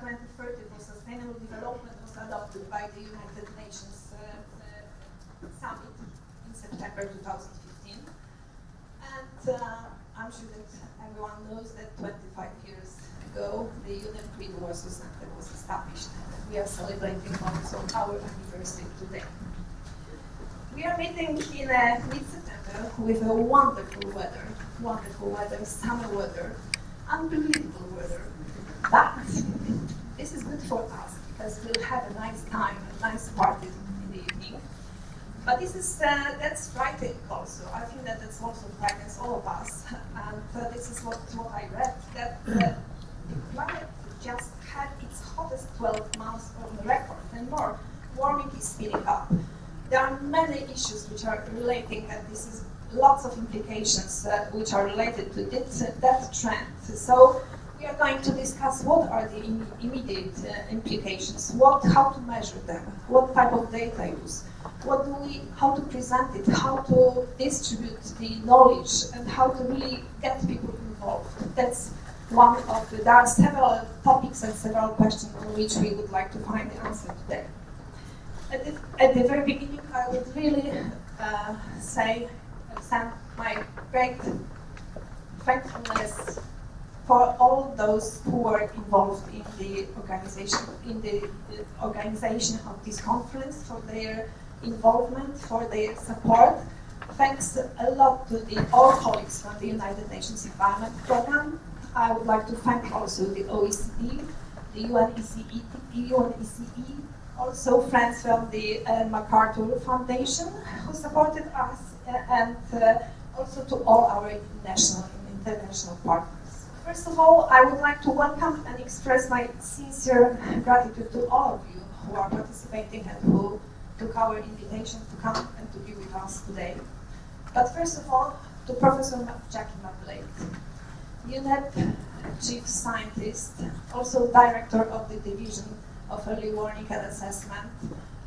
2030 for Sustainable Development was adopted by the United Nations Summit in September 2015. And I'm sure that everyone knows that 25 years ago, the UNEP GRID-Warsaw Center was established. And we are celebrating also our anniversary today. We are meeting in mid-September with a wonderful weather, summer weather, unbelievable weather. But this is good for us because we'll have a nice time, a nice party in the evening. But this is that's frightening also. I think that that's also frightens all of us. And this is what I read, that the planet just had its hottest 12 months on record and more. Warming is speeding up. There are many issues which are relating, and this is lots of implications which are related to that trend. So we are going to discuss what are the immediate implications, how to measure them, what type of data use, how to present it, how to distribute the knowledge, and how to really get people involved. That's one of there are several topics and several questions on which we would like to find the answer today. At the very beginning, I would really send my great thankfulness for all those who were involved in the organization of this conference, for their involvement, for their support. Thanks a lot to all colleagues from the United Nations Environment Programme. I would like to thank also the OECD, the UNECE, also friends from the MacArthur Foundation who supported us, and also to all our national and international partners. First of all, I would like to welcome and express my sincere gratitude to all of you who are participating and who took our invitation to come and to be with us today. But first of all, to Professor Jackie McLeod, UNEP Chief Scientist, also Director of the Division of Early Warning and Assessment,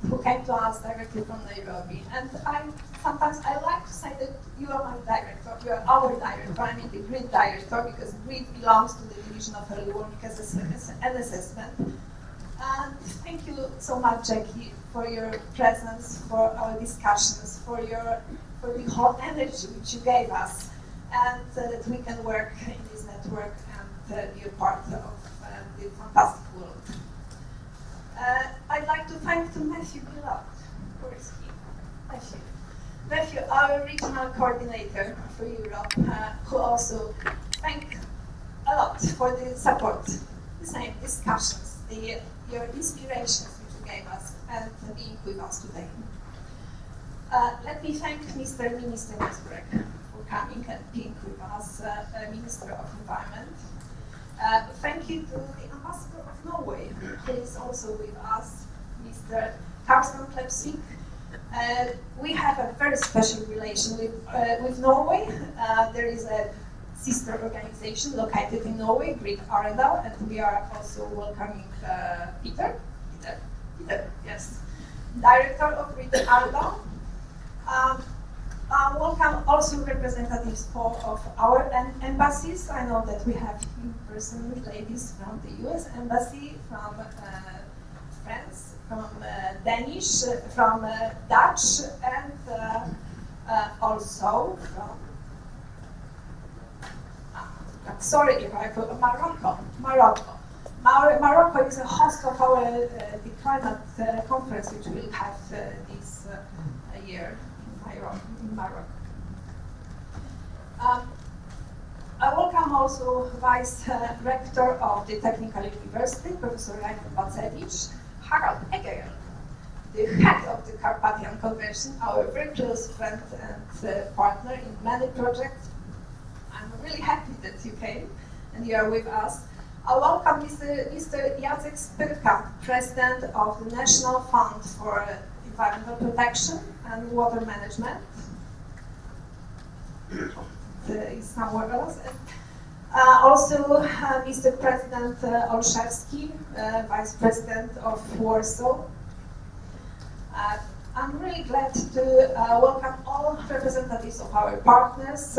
who came to us directly from Nairobi. And sometimes I like to say that you are my director, you are our director, I mean the GRID director, because GRID belongs to the Division of Early Warning and Assessment. And thank you so much, Jackie, for your presence, for our discussions, for the hot energy which you gave us, and that we can work in this network and be a part of the fantastic world. I'd like to thank Matthew Gillard, where is he? Matthew, our regional coordinator for Europe, who also thank a lot for the support, the same discussions, your inspirations which you gave us, and being with us today. Let me thank Mr. Minister Nesbrek for coming and being with us, Minister of Environment. Thank you to the Ambassador of Norway, who is also with us, Mr. Karsten Klepsvik. We have a very special relation with Norway. There is a sister organization located in Norway, GRID-Arendal, and we are also welcoming Peter, yes, Director of GRID-Arendal. Welcome also representatives of our embassies. I know that we have in-person ladies from the US Embassy, from France, from Danish, from Dutch, and also from, sorry if I put Morocco. Morocco is a host of our the climate conference, which we'll have this year in Morocco. I welcome also Vice Rector of the Technical University, Professor Rajmund Bacewicz, Harald Egerl, the head of the Carpathian Convention, our very close friend and partner in many projects. I'm really happy that you came and you are with us. I welcome Mr. Jacek Spyrka, President of the National Fund for Environmental Protection and Water Management. Is somewhere else. Also, Mr. President Olszewski, Vice President of Warsaw. I'm really glad to welcome all representatives of our partners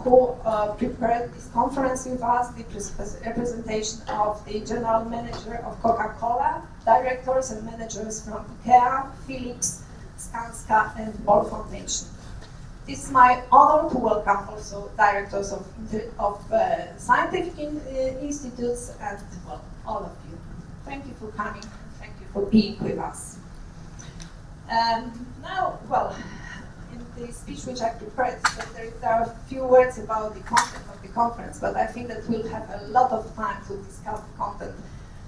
who prepared this conference with us, the representation of the general manager of Coca-Cola, directors and managers from IKEA, Philips, Skanska, and Ball Foundation. It is my honor to welcome also directors of scientific institutes and, well, all of you. Thank you for coming. Thank you for being with us. Now, well, in the speech which I prepared, there are a few words about the content of the conference, but I think that we'll have a lot of time to discuss the content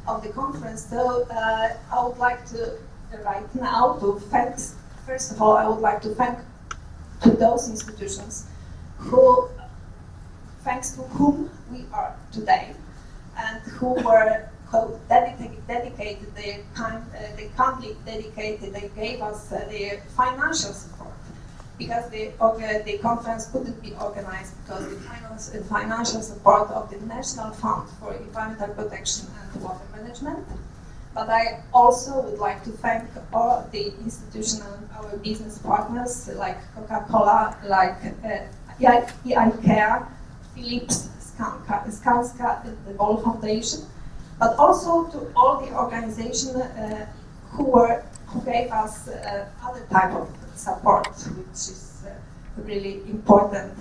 of the conference. So I would like to, right now, to thank, first of all, I would like to thank to those institutions who, thanks to whom we are today, and who were dedicated, they kindly dedicated, they gave us their financial support, because the conference couldn't be organized because the financial support of the National Fund for Environmental Protection and Water Management. But I also would like to thank all the institutional, our business partners like Coca-Cola, like IKEA, Philips, Skanska, and the Ball Foundation, but also to all the organizations who gave us other type of support, which is really important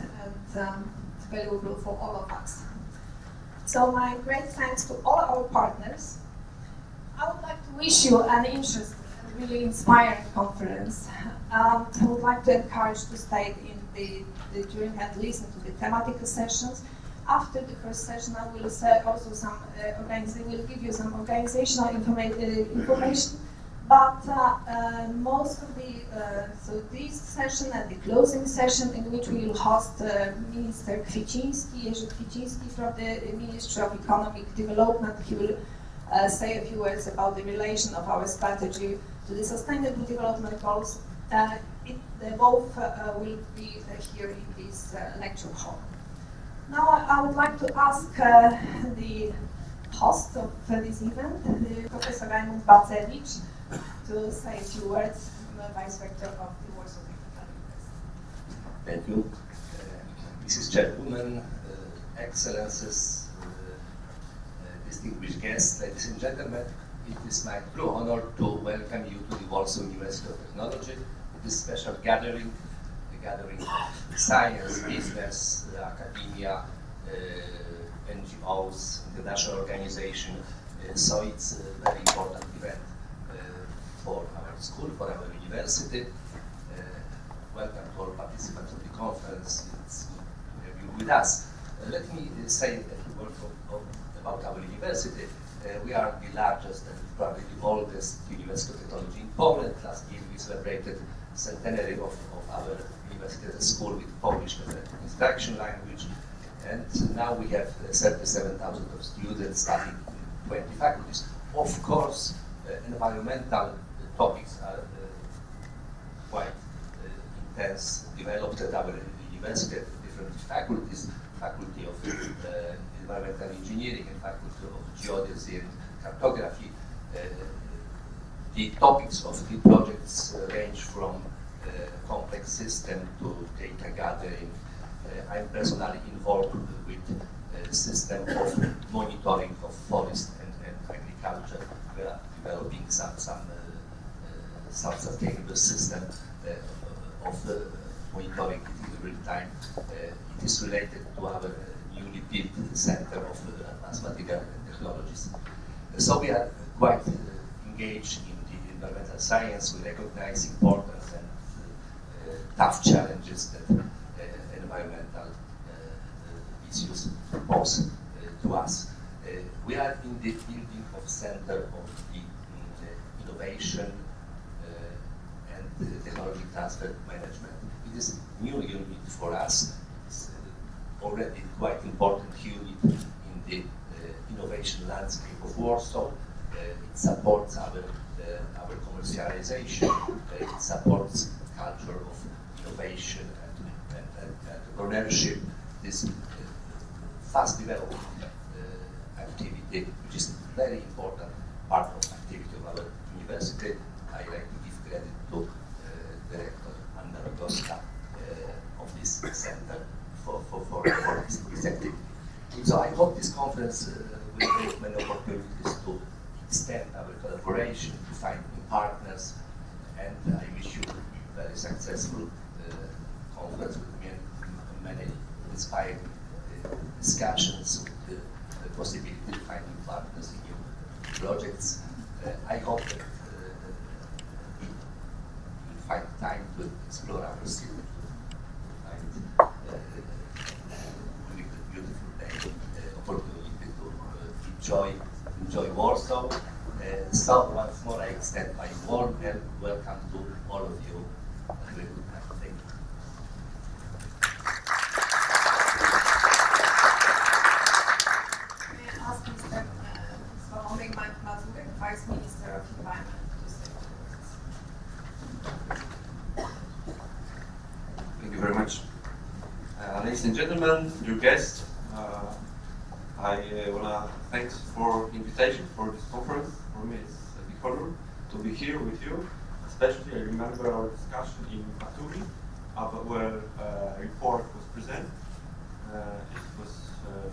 and valuable for all of us. So my great thanks to all our partners. I would like to wish you an interesting and really inspiring conference. I would like to encourage to stay in during and listen to the thematic sessions. After the first session, I will say also some will give you some organizational information. But most of the so this session and the closing session, in which we will host Minister Jerzy Kwieciński from the Ministry of Economic Development. He will say a few words about the relation of our strategy to the Sustainable Development Goals. Both will be here in this lecture hall. Now I would like to ask the host of this event, Professor Raimund Bacewicz, to say a few words, Vice Rector of the Warsaw Technical University. Thank you. Mrs. Chairwoman, Excellencies, distinguished guests, ladies and gentlemen, it is my true honor to welcome you to the Warsaw University of Technology. This special gathering, the gathering of science, business, academia, NGOs, international organization. So it's a very important event for our school, for our university. Welcome to all participants of the conference. It's good to have you with us. Let me say a few words about our university. We are the largest and probably the oldest university of technology in Poland. Last year we celebrated centenary of our university as a school with Polish as an instruction language. And now we have 37,000 of students studying in 20 faculties. Of course, environmental topics are quite intense, developed at our university at different faculties, Faculty of Environmental Engineering and Faculty of Geodesy and Cartography. The topics of the projects range from complex system to data gathering. I'm personally involved with a system of monitoring of forest and agriculture. We are developing some sustainable system of monitoring in real time. It is related to our UNEP Center of Advanced Material Technologies. So we are quite engaged in the environmental science. We recognize importance and tough challenges that environmental issues pose to us. We are in the building of Center of the Innovation and Technology Transfer Management. It is a new unit for us. It's already quite important unit in the innovation landscape of Warsaw. It supports our commercialization. It supports culture of innovation and entrepreneurship. This fast developing activity, which is a very important part of activity of our university. I like to give credit to Director Anna Rogoska of this center for conference will bring many opportunities to extend our collaboration, to find new partners, and I wish you a very successful conference with many inspiring discussions with the possibility of finding partners in new projects. I hope that we will find time to explore our city, find a beautiful day, opportunity to enjoy Warsaw. So once more, I extend my warm welcome to all of you. Have a good night. Thank you. May I ask Mr. Sławomir Mazurek, Vice Minister of Environment, to say a few words. Thank you very much. Ladies and gentlemen, dear guests, I want to thank for the invitation for this conference. For me, it's a big honor to be here with you. Especially, I remember our discussion in Batumi, where a report was presented. It was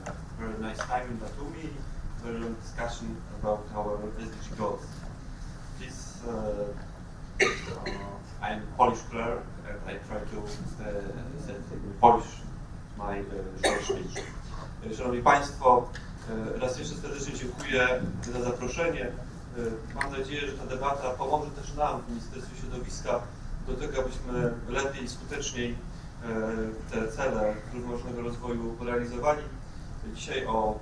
a very nice time in Batumi, very long discussion about our SDG goals. I'm Polish clerk, and I try to say in Polish my short speech. Szanowni Państwo, raz jeszcze serdecznie dziękuję za zaproszenie. Mam nadzieję, że ta debata pomoże też nam w Ministerstwie Środowiska do tego, abyśmy lepiej i skuteczniej te cele zrównoważonego rozwoju realizowali. Dzisiaj o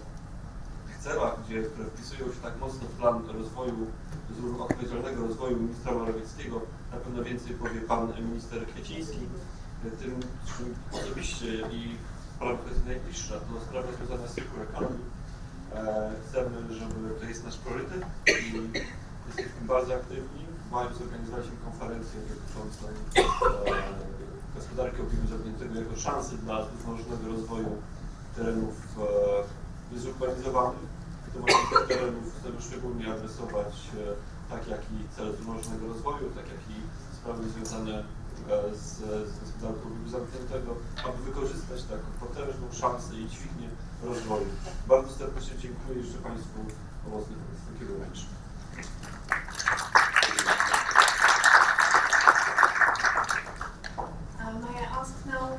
tych celach, które wpisują się tak mocno w plan rozwoju, odpowiedzialnego rozwoju ministra Morawieckiego, na pewno więcej powie pan minister Kwieciński. Tym, czym osobiście i sprawa, która jest najbliższa, to sprawa związana z circular economy. Chcemy, żeby to jest nasz priorytet i jesteśmy bardzo aktywni. W maju zorganizowaliśmy konferencję dotyczącą gospodarki obiegu zamkniętego jako szansy dla zrównoważonego rozwoju terenów zurbanizowanych. To właśnie tych terenów chcemy szczególnie adresować, tak jak i cele zrównoważonego rozwoju, tak jak i sprawy związane z gospodarką obiegu zamkniętego, aby wykorzystać taką potężną szansę i dźwignię rozwoju. Bardzo serdecznie dziękuję jeszcze Państwu owocnych takiego wręcz. May I ask now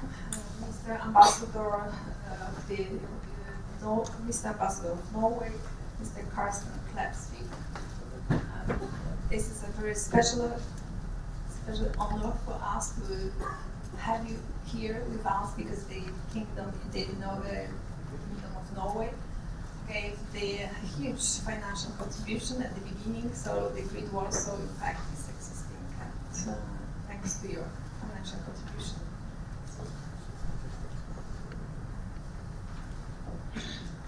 Mr. Ambassador of Norway, Mr. Carsten Klepsvik. This is a very special honor for us to have you here with us because the Kingdom of Norway gave the huge financial contribution at the beginning, so the GRID-Warsaw in fact is existing, and thanks to your financial contribution.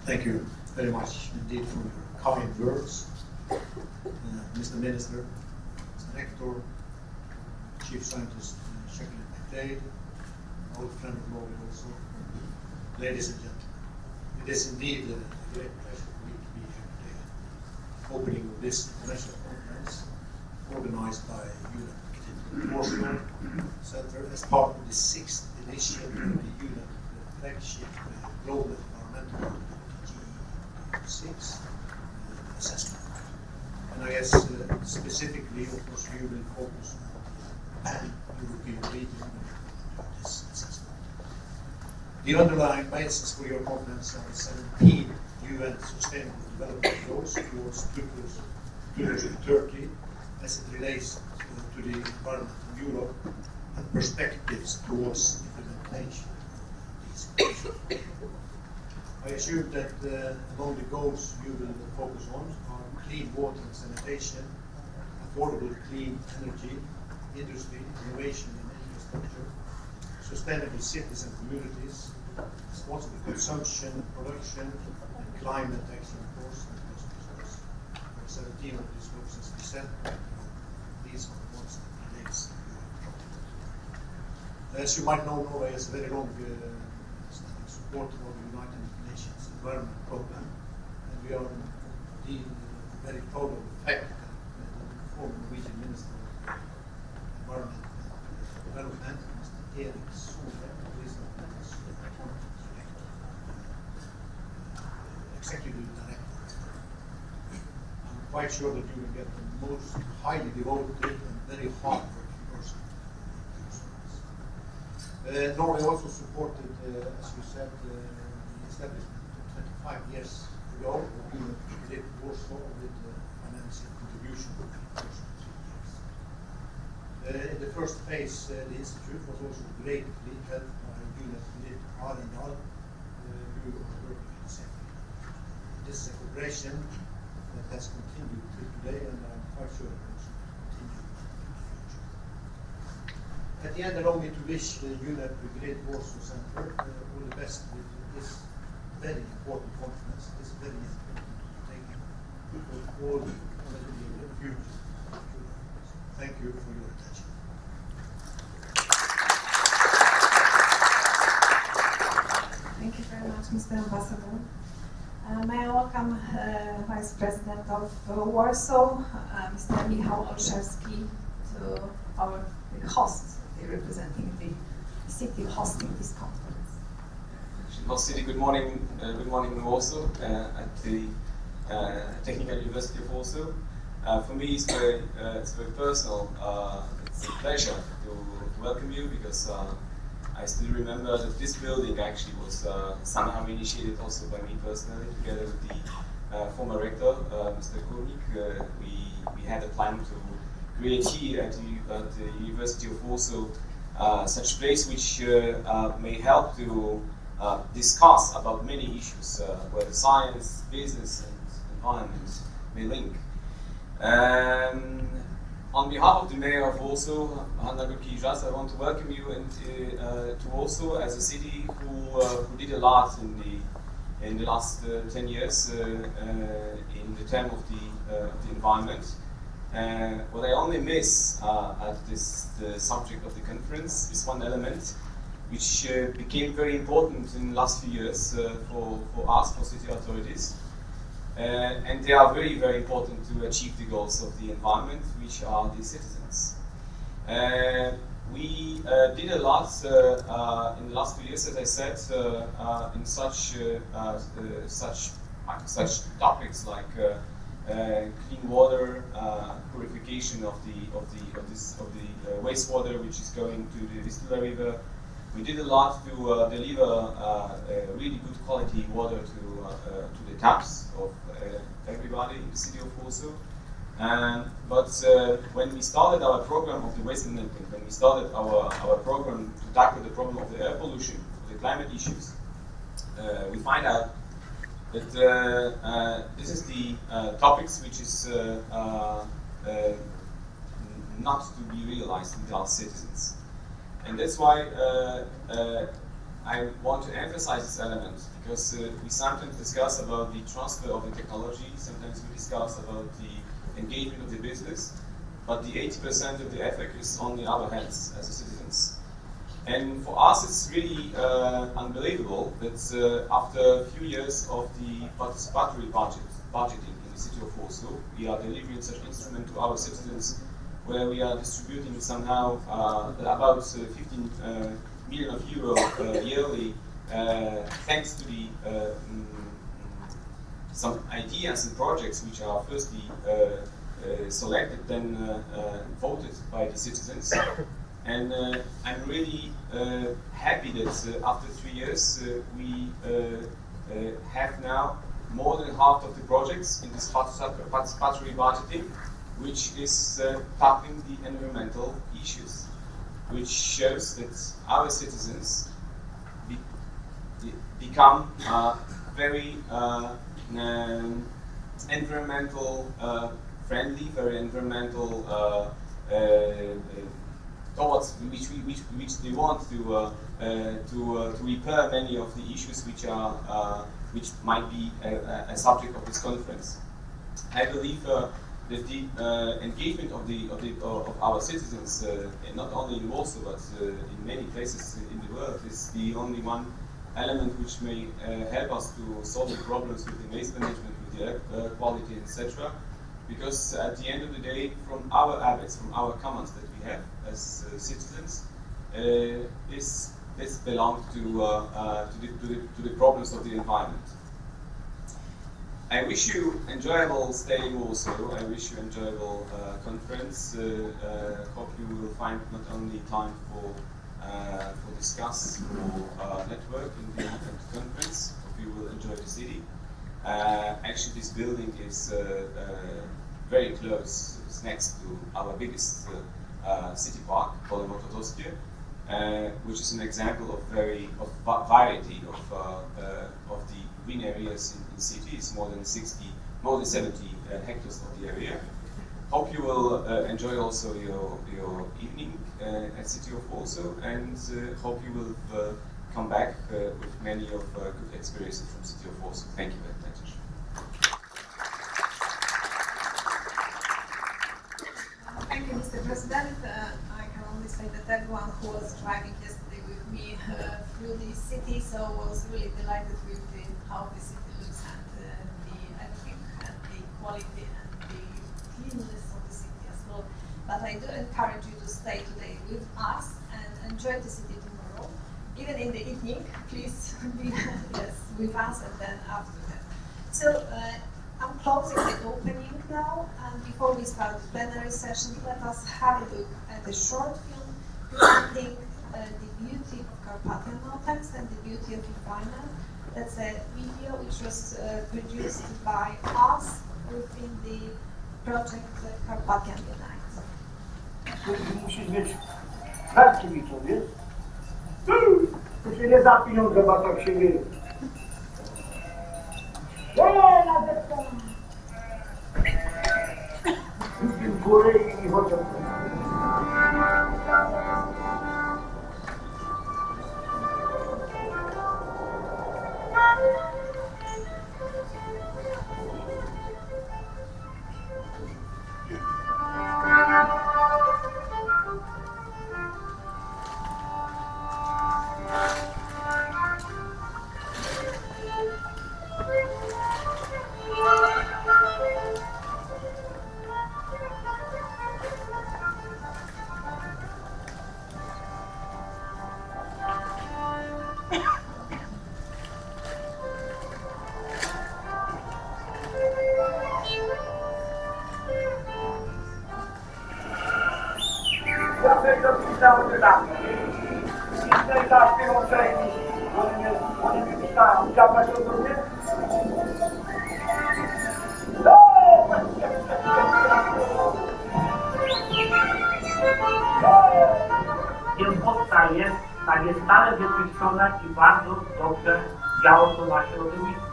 Thank you very much indeed for your kind words, Mr. Minister, Mr. Rector, Chief Scientist Shekli McDade, old friend of Norway also, ladies and gentlemen. It is indeed a great pleasure for me to be here today, opening of this international conference organized by UNEP GRID-Warszawa Center as part of the 6th edition of the UNEP flagship global environmental GEO-6 Assessment. And I guess specifically, of course, you will focus on European region of this assessment. The underlying basis for your conference are the 17 UN Sustainable Development Goals towards 2030 as it relates to the environment in Europe and perspectives towards implementation of these goals. I assume that among the goals you will focus on are clean water and sanitation, affordable clean energy, industry, innovation and infrastructure, sustainable cities and communities, responsible consumption and production, and climate action, of course, and resources. There are 17 of these goals, as we said, these are the ones that relates to your project. As you might know, Norway has a very long standing supporter of the United Nations Environment Programme, and we are indeed very proud of the fact that the former Norwegian Minister of Environment and Development, Mr. Erik Solheim, who is the executive quite sure that you will get the most highly devoted and very hard-working person. Norway also supported, as you said, the establishment 25 years ago of GRID-Warsaw with financial contribution for the first 2 years. In the first phase, the institute was also greatly helped by UNEP Arendal, who are working in the sector. This is a cooperation that has continued till today, and I'm quite sure it will also continue in the future. At the end, allow me to wish the UNEP GRID-Warsaw Center all the best with this very important conference. This is very important to take all the future. Thank you for your attention. Thank you very much, Mr. Ambassador. May I welcome Vice President of Warsaw, Mr. Michał Olszewski, to our host, representing the city hosting this conference. Host City, good morning Warsaw, at the Technical University of Warsaw. For me, it's very personal. It's a pleasure to welcome you because I still remember that this building actually was somehow initiated also by me personally, together with the former rector, Mr. Kurnik. We had a plan to create here at the University of Warsaw such place which may help to discuss about many issues where science, business, and environment may link. On behalf of the Mayor of Warsaw, Hanna Górki-Żas, I want to welcome you to Warsaw as a city who did a lot in the last 10 years in the term of the environment. What I only miss at the subject of the conference is one element which became very important in the last few years for us, for city authorities. And they are very, very important to achieve the goals of the environment, which are the citizens. We did a lot in the last few years, as I said, in such topics like clean water, purification of the wastewater which is going to the Vistula River. We did a lot to deliver really good quality water to the taps of everybody in the city of Warsaw. But when we started our program of the waste management, when we started our program to tackle the problem of the air pollution, the climate issues, we find out that this is the topics which is not to be realized with our citizens. And that's why I want to emphasize this element, because we sometimes discuss about the transfer of the technology, sometimes we discuss about the engagement of the business, but the 80% of the effect is on the other hands as citizens. And for us it's really unbelievable that after a few years of the participatory budgeting in the city of Warsaw, we are delivering such instrument to our citizens where we are distributing somehow about 15 million euro yearly, thanks to the some ideas and projects which are firstly selected, then voted by the citizens. And I'm really happy that after 3 years we have now more than half of the projects in this participatory budgeting, which is tackling the environmental issues, which shows that our citizens become very environmental friendly, very environmental towards which they want to repair many of the issues which might be a subject of this conference. I believe that the engagement of our citizens, not only in Warsaw but in many places in the world, is the only one element which may help us to solve the problems with the waste management, with the air quality, etc. Because at the end of the day, from our habits, from our commands that we have as citizens, this belongs to the problems of the environment. I wish you enjoyable stay in Warsaw. I wish you enjoyable conference. Hope you will find not only time for discuss or network in the conference. Hope you will enjoy the city. Actually, this building is very close. It's next to our biggest city park, Pole Mototowskie, which is an example of variety of the green areas in city. It's more than 70 hectares of the area. Hope you will enjoy also your evening at City of Warsaw, and hope you will come back with many of good experiences from City of Warsaw. Thank you very much. Thank you, Mr. President. I can only say that everyone who was driving yesterday with me through the city was really delighted with how the city looks and the everything and the quality and the cleanliness of the city as well. But I do encourage you to stay today with us and enjoy the city tomorrow. Even in the evening, please be with us and then after that. So I'm closing the opening now, and before we start the plenary session, let us have a look at a short film presenting the beauty of Carpathian Mountains and the beauty of environment. That's a video which was produced by us within the project Carpathian Unite. Musisz mieć kartki widzowie. To się nie za pieniądze, bo tak się wie. Nadeptam. Idzie w górę i chodzą. Kiełbasa jest takie stale wyczyszczona i bardzo dobrze działo to na środowisko.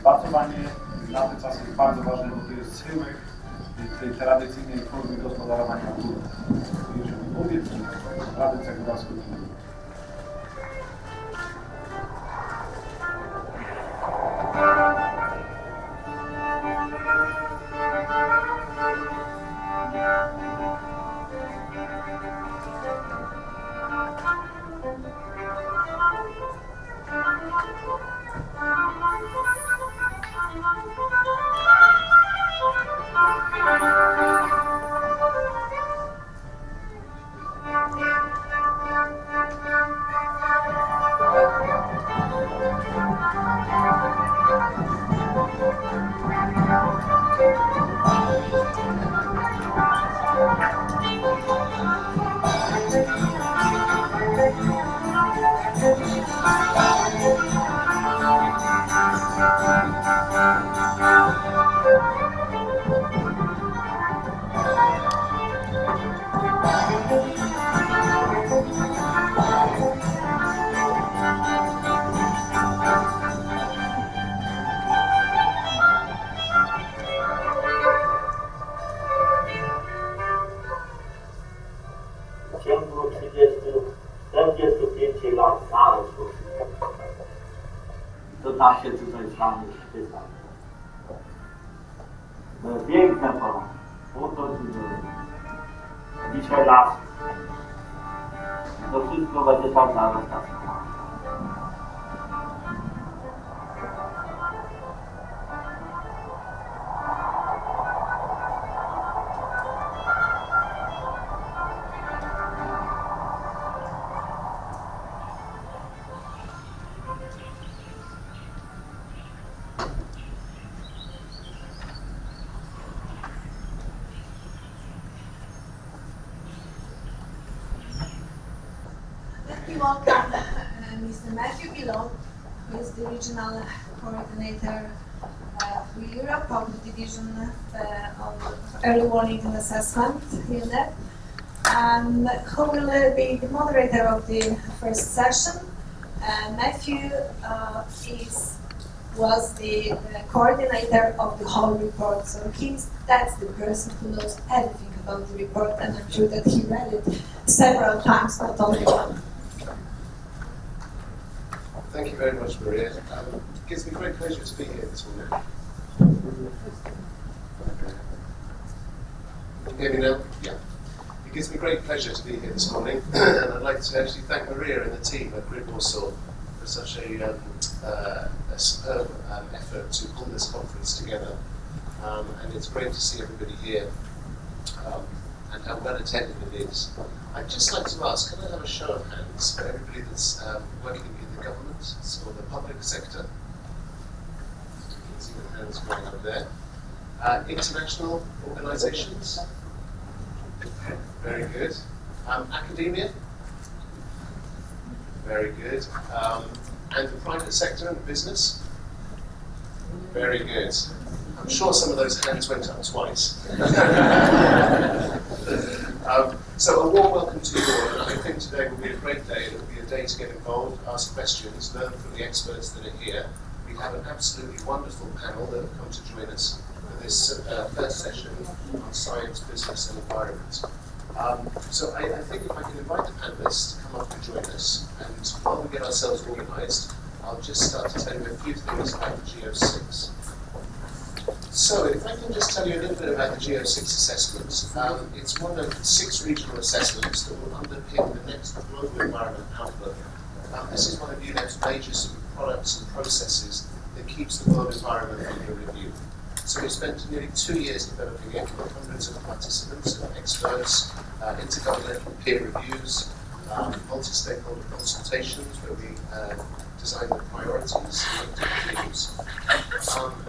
Pracowanie na ten czas jest bardzo ważne, bo to jest schyłek tej tradycyjnej formy gospodarowania naturą. Jeżeli mówię, to tradycja góralska. W ciągu 45 lat znaleźć to da się tutaj znaleźć pytań. Piękne pola, oto dzisiaj las. To wszystko będzie tam zarastać. We welcome Mr. Matthew Below, who is the regional coordinator of Europe of the Division of Early Warning and Assessment, UNEP, and who will be the moderator of the first session. Matthew was the coordinator of the whole report, so that's the person who knows everything about the report, and I'm sure that he read it several times, not only one. Thank you very much, Maria. It gives me great pleasure to be here this morning. Can you hear me now? Yeah. It gives me great pleasure to be here this morning, and I'd like to actually thank Maria and the team at GRID-Warsaw for such a superb effort to pull this conference together. And it's great to see everybody here and how well attended it is. I'd just like to ask, can I have a show of hands for everybody that's working in the government or the public sector? You can see the hands going up there. International organizations? Very good. Academia? Very good. And the private sector and business? Very good. I'm sure some of those hands went up twice. So a warm welcome to you all, and I think today will be a great day. It will be a day to get involved, ask questions, learn from the experts that are here. We have an absolutely wonderful panel that have come to join us for this first session on science, business and environment. So I think if I can invite the panelists to come up and join us, and while we get ourselves organised, I'll just start to tell you a few things about the GEO-6. So if I can just tell you a little bit about the GEO-6 assessment, it's one of 6 regional assessments that will underpin the next global environment outlook. This is one of UNEP's major products and processes that keeps the world environment under review. So we spent nearly 2 years developing it with hundreds of participants and experts, intergovernmental peer reviews, multi-stakeholder consultations where we designed the priorities and looked at the themes,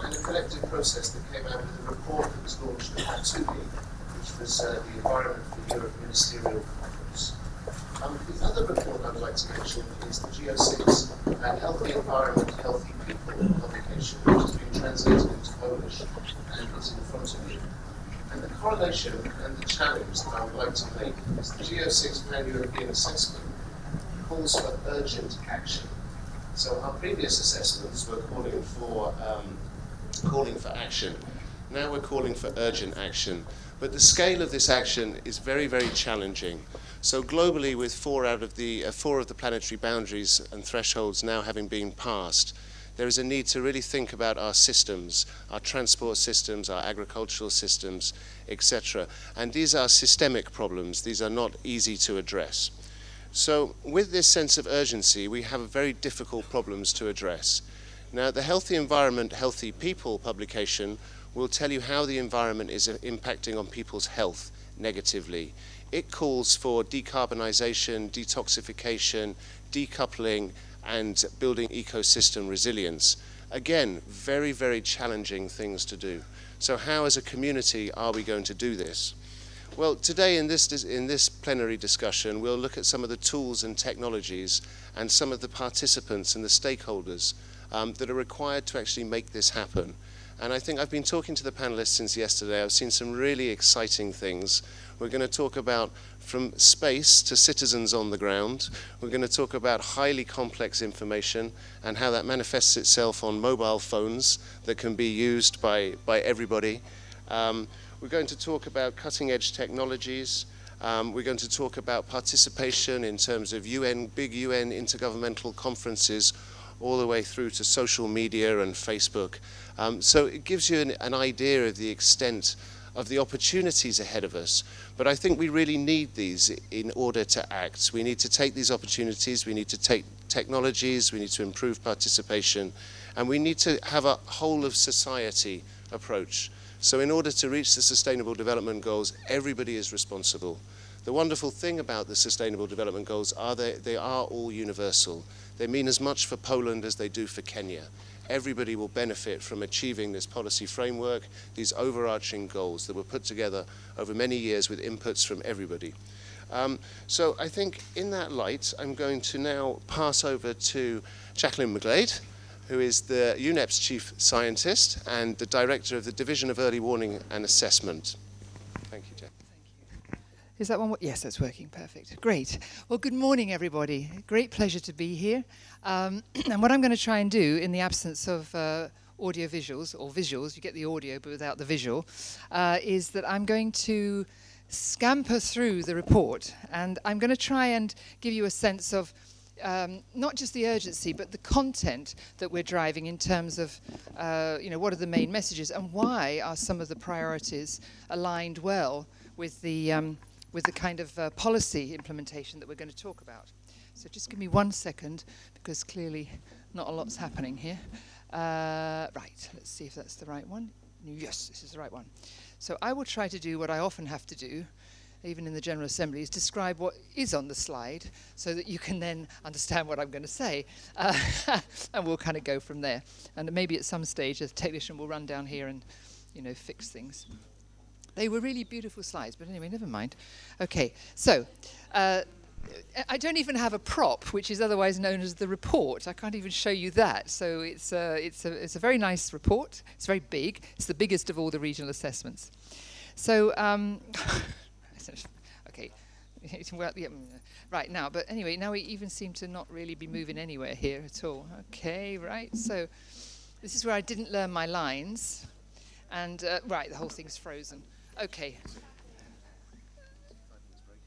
and a collective process that came out with a report that was launched at Centrum, which was the Environment for Europe Ministerial Conference. The other report I would like to mention is the GEO-6 Healthy Environment, Healthy People publication, which has been translated into Polish and is in front of you. And the correlation and the challenge that I would like to make is the GEO-6 Pan-European Assessment calls for urgent action. So our previous assessments were calling for action. Now we're calling for urgent action. But the scale of this action is very, very challenging. So globally, with 4 of the planetary boundaries and thresholds now having been passed, there is a need to really think about our systems, our transport systems, our agricultural systems, etc. And these are systemic problems. These are not easy to address. So with this sense of urgency, we have very difficult problems to address. Now, the Healthy Environment, Healthy People publication will tell you how the environment is impacting on people's health negatively. It calls for decarbonisation, detoxification, decoupling, and building ecosystem resilience. Again, very, very challenging things to do. So how, as a community, are we going to do this? Well, today in this plenary discussion, we'll look at some of the tools and technologies and some of the participants and the stakeholders that are required to actually make this happen. And I think I've been talking to the panelists since yesterday. I've seen some really exciting things. We're going to talk about from space to citizens on the ground. We're going to talk about highly complex information and how that manifests itself on mobile phones that can be used by everybody. We're going to talk about cutting-edge technologies. We're going to talk about participation in terms of big UN intergovernmental conferences, all the way through to social media and Facebook. So it gives you an idea of the extent of the opportunities ahead of us. But I think we really need these in order to act. We need to take these opportunities, we need to take technologies, we need to improve participation, and we need to have a whole of society approach. So in order to reach the Sustainable Development Goals, everybody is responsible. The wonderful thing about the Sustainable Development Goals are they are all universal. They mean as much for Poland as they do for Kenya. Everybody will benefit from achieving this policy framework, these overarching goals that were put together over many years with inputs from everybody. So I think in that light, I'm going to now pass over to Jacqueline McGlade, who is the UNEP's Chief Scientist and the Director of the Division of Early Warning and Assessment. Thank you, Jack. Is that one? Yes, that's working. Perfect. Great. Well, good morning, everybody. Great pleasure to be here. And what I'm going to try and do in the absence of audio visuals, or visuals, you get the audio but without the visual, is that I'm going to scamper through the report, and I'm going to try and give you a sense of not just the urgency, but the content that we're driving in terms of, what are the main messages and why are some of the priorities aligned well with the kind of policy implementation that we're going to talk about. So just give me 1 second, because clearly not a lot's happening here. Right, let's see if that's the right one. Yes, this is the right one. So I will try to do what I often have to do, even in the General Assembly, is describe what is on the slide so that you can then understand what I'm going to say. And we'll kind of go from there. And maybe at some stage a technician will run down here and, fix things. They were really beautiful slides, but anyway, never mind. Okay, so I don't even have a prop, which is otherwise known as the report. I can't even show you that. So it's a very nice report. It's very big. It's the biggest of all the regional assessments. So, okay. Well, yeah, right, now, but anyway, now we even seem to not really be moving anywhere here at all. Okay, right, so this is where I didn't learn my lines. And, right, the whole thing's frozen. Okay.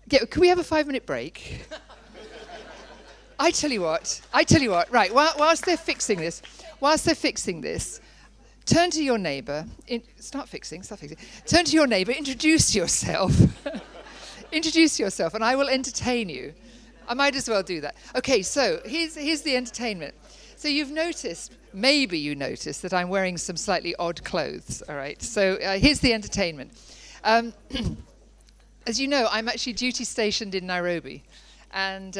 Can we have a 5-minute break? I tell you what, right, whilst they're fixing this, turn to your neighbour, start fixing, turn to your neighbour, introduce yourself, and I will entertain you. I might as well do that. Okay, so here's the entertainment. So maybe you noticed that I'm wearing some slightly odd clothes, all right? So here's the entertainment. As you know, I'm actually duty stationed in Nairobi. And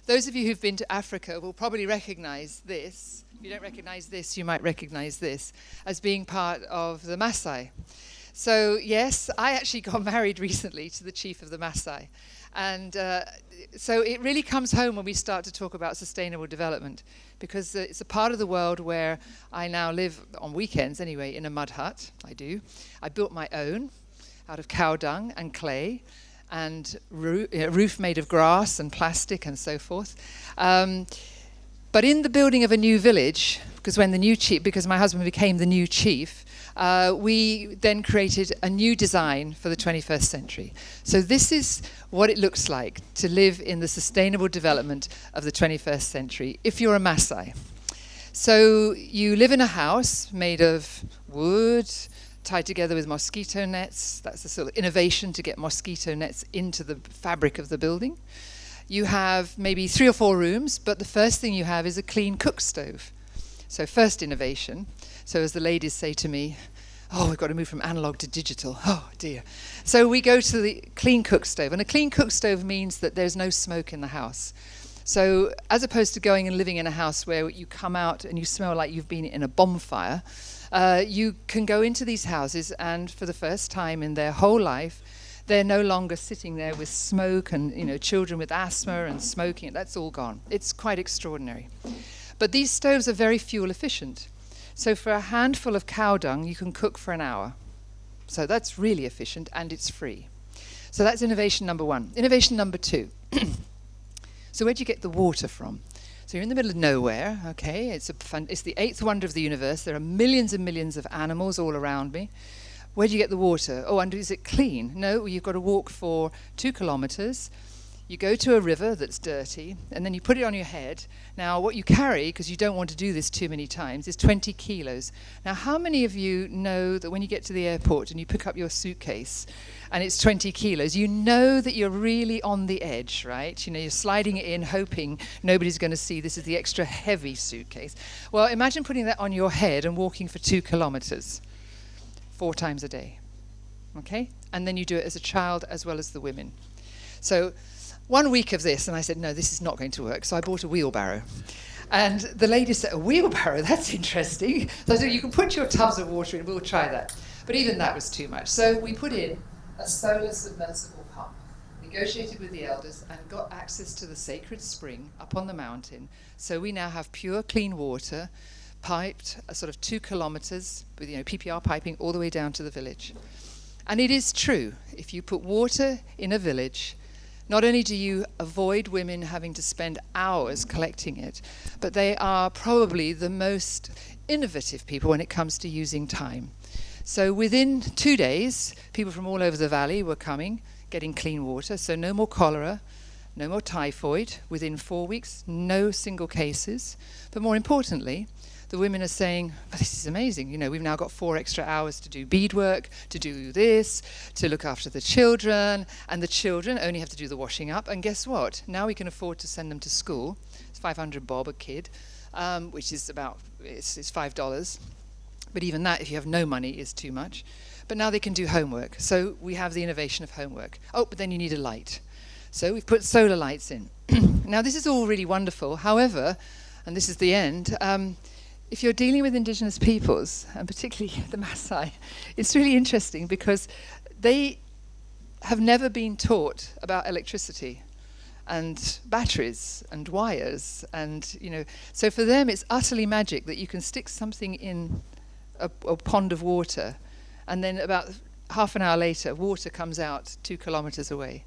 those of you who've been to Africa will probably recognize this. If you don't recognize this, you might recognize this as being part of the Maasai. So yes, I actually got married recently to the chief of the Maasai. And so it really comes home when we start to talk about sustainable development, because it's a part of the world where I now live, on weekends anyway, in a mud hut. I do. I built my own out of cow dung and clay, and roof made of grass and plastic and so forth. But in the building of a new village, because my husband became the new chief, we then created a new design for the 21st century. So this is what it looks like to live in the sustainable development of the 21st century if you're a Maasai. So you live in a house made of wood, tied together with mosquito nets. That's a sort of innovation to get mosquito nets into the fabric of the building. You have maybe 3 or 4 rooms, but the first thing you have is a clean cook stove. So first innovation. So as the ladies say to me, oh, we've got to move from analog to digital. Oh, dear. So we go to the clean cook stove. And a clean cook stove means that there's no smoke in the house. So as opposed to going and living in a house where you come out and you smell like you've been in a bonfire, you can go into these houses, and for the first time in their whole life, they're no longer sitting there with smoke and children with asthma and smoking. That's all gone. It's quite extraordinary. But these stoves are very fuel efficient. So for a handful of cow dung, you can cook for an hour. So that's really efficient, and it's free. So that's innovation number 1. Innovation number 2. So where do you get the water from? So you're in the middle of nowhere, okay? It's the 8th wonder of the universe. There are millions and millions of animals all around me. Where do you get the water? Oh, and is it clean? No, you've got to walk for 2 kilometers. You go to a river that's dirty, and then you put it on your head. Now, what you carry, because you don't want to do this too many times, is 20 kilos. Now, how many of you know that when you get to the airport and you pick up your suitcase and it's 20 kilos, you know that you're really on the edge, right? You're sliding it in, hoping nobody's going to see this is the extra heavy suitcase. Well, imagine putting that on your head and walking for 2 kilometers 4 times a day, okay? And then you do it as a child as well as the women. So 1 week of this, and I said, no, this is not going to work. So I bought a wheelbarrow. And the lady said, a wheelbarrow? That's interesting. So I said, you can put your tubs of water in, we'll try that. But even that was too much. So we put in a solar submersible pump. negotiated with the elders, and got access to the sacred spring up on the mountain. So we now have pure, clean water, piped a sort of 2 kilometers with PPR piping all the way down to the village. And it is true, if you put water in a village, not only do you avoid women having to spend hours collecting it, but they are probably the most innovative people when it comes to using time. So within 2 days, people from all over the valley were coming, getting clean water, so no more cholera, no more typhoid. Within 4 weeks, no single cases. But more importantly, the women are saying, but this is amazing, we've now got 4 extra hours to do beadwork, to do this, to look after the children, and the children only have to do the washing up, and guess what? Now we can afford to send them to school. It's 500 bob a kid, which is it's $5, but even that, if you have no money, is too much. But now they can do homework, so we have the innovation of homework. Oh, but then you need a light. So we've put solar lights in. Now this is all really wonderful, however, and this is the end, if you're dealing with indigenous peoples, and particularly the Maasai, it's really interesting because they have never been taught about electricity and batteries and wires, and so for them it's utterly magic that you can stick something in a pond of water, and then about half an hour later water comes out 2 kilometers away.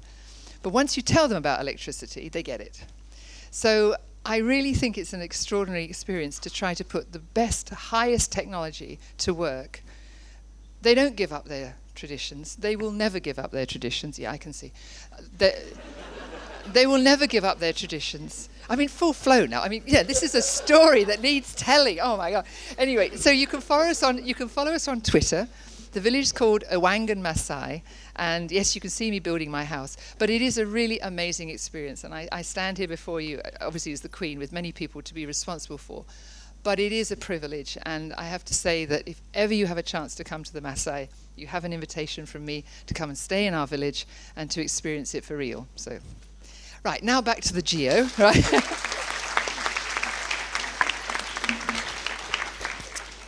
But once you tell them about electricity, they get it. So I really think it's an extraordinary experience to try to put the best, highest technology to work. They don't give up their traditions. They will never give up their traditions. Yeah, I can see. They will never give up their traditions. Full flow now. This is a story that needs telling. Oh my God. Anyway, so you can follow us on Twitter. The village is called Awangan Maasai, and yes, you can see me building my house, but it is a really amazing experience, and I stand here before you, obviously as the Queen, with many people to be responsible for, but it is a privilege, and I have to say that if ever you have a chance to come to the Maasai, you have an invitation from me to come and stay in our village and to experience it for real. So, right, now back to the GEO, right?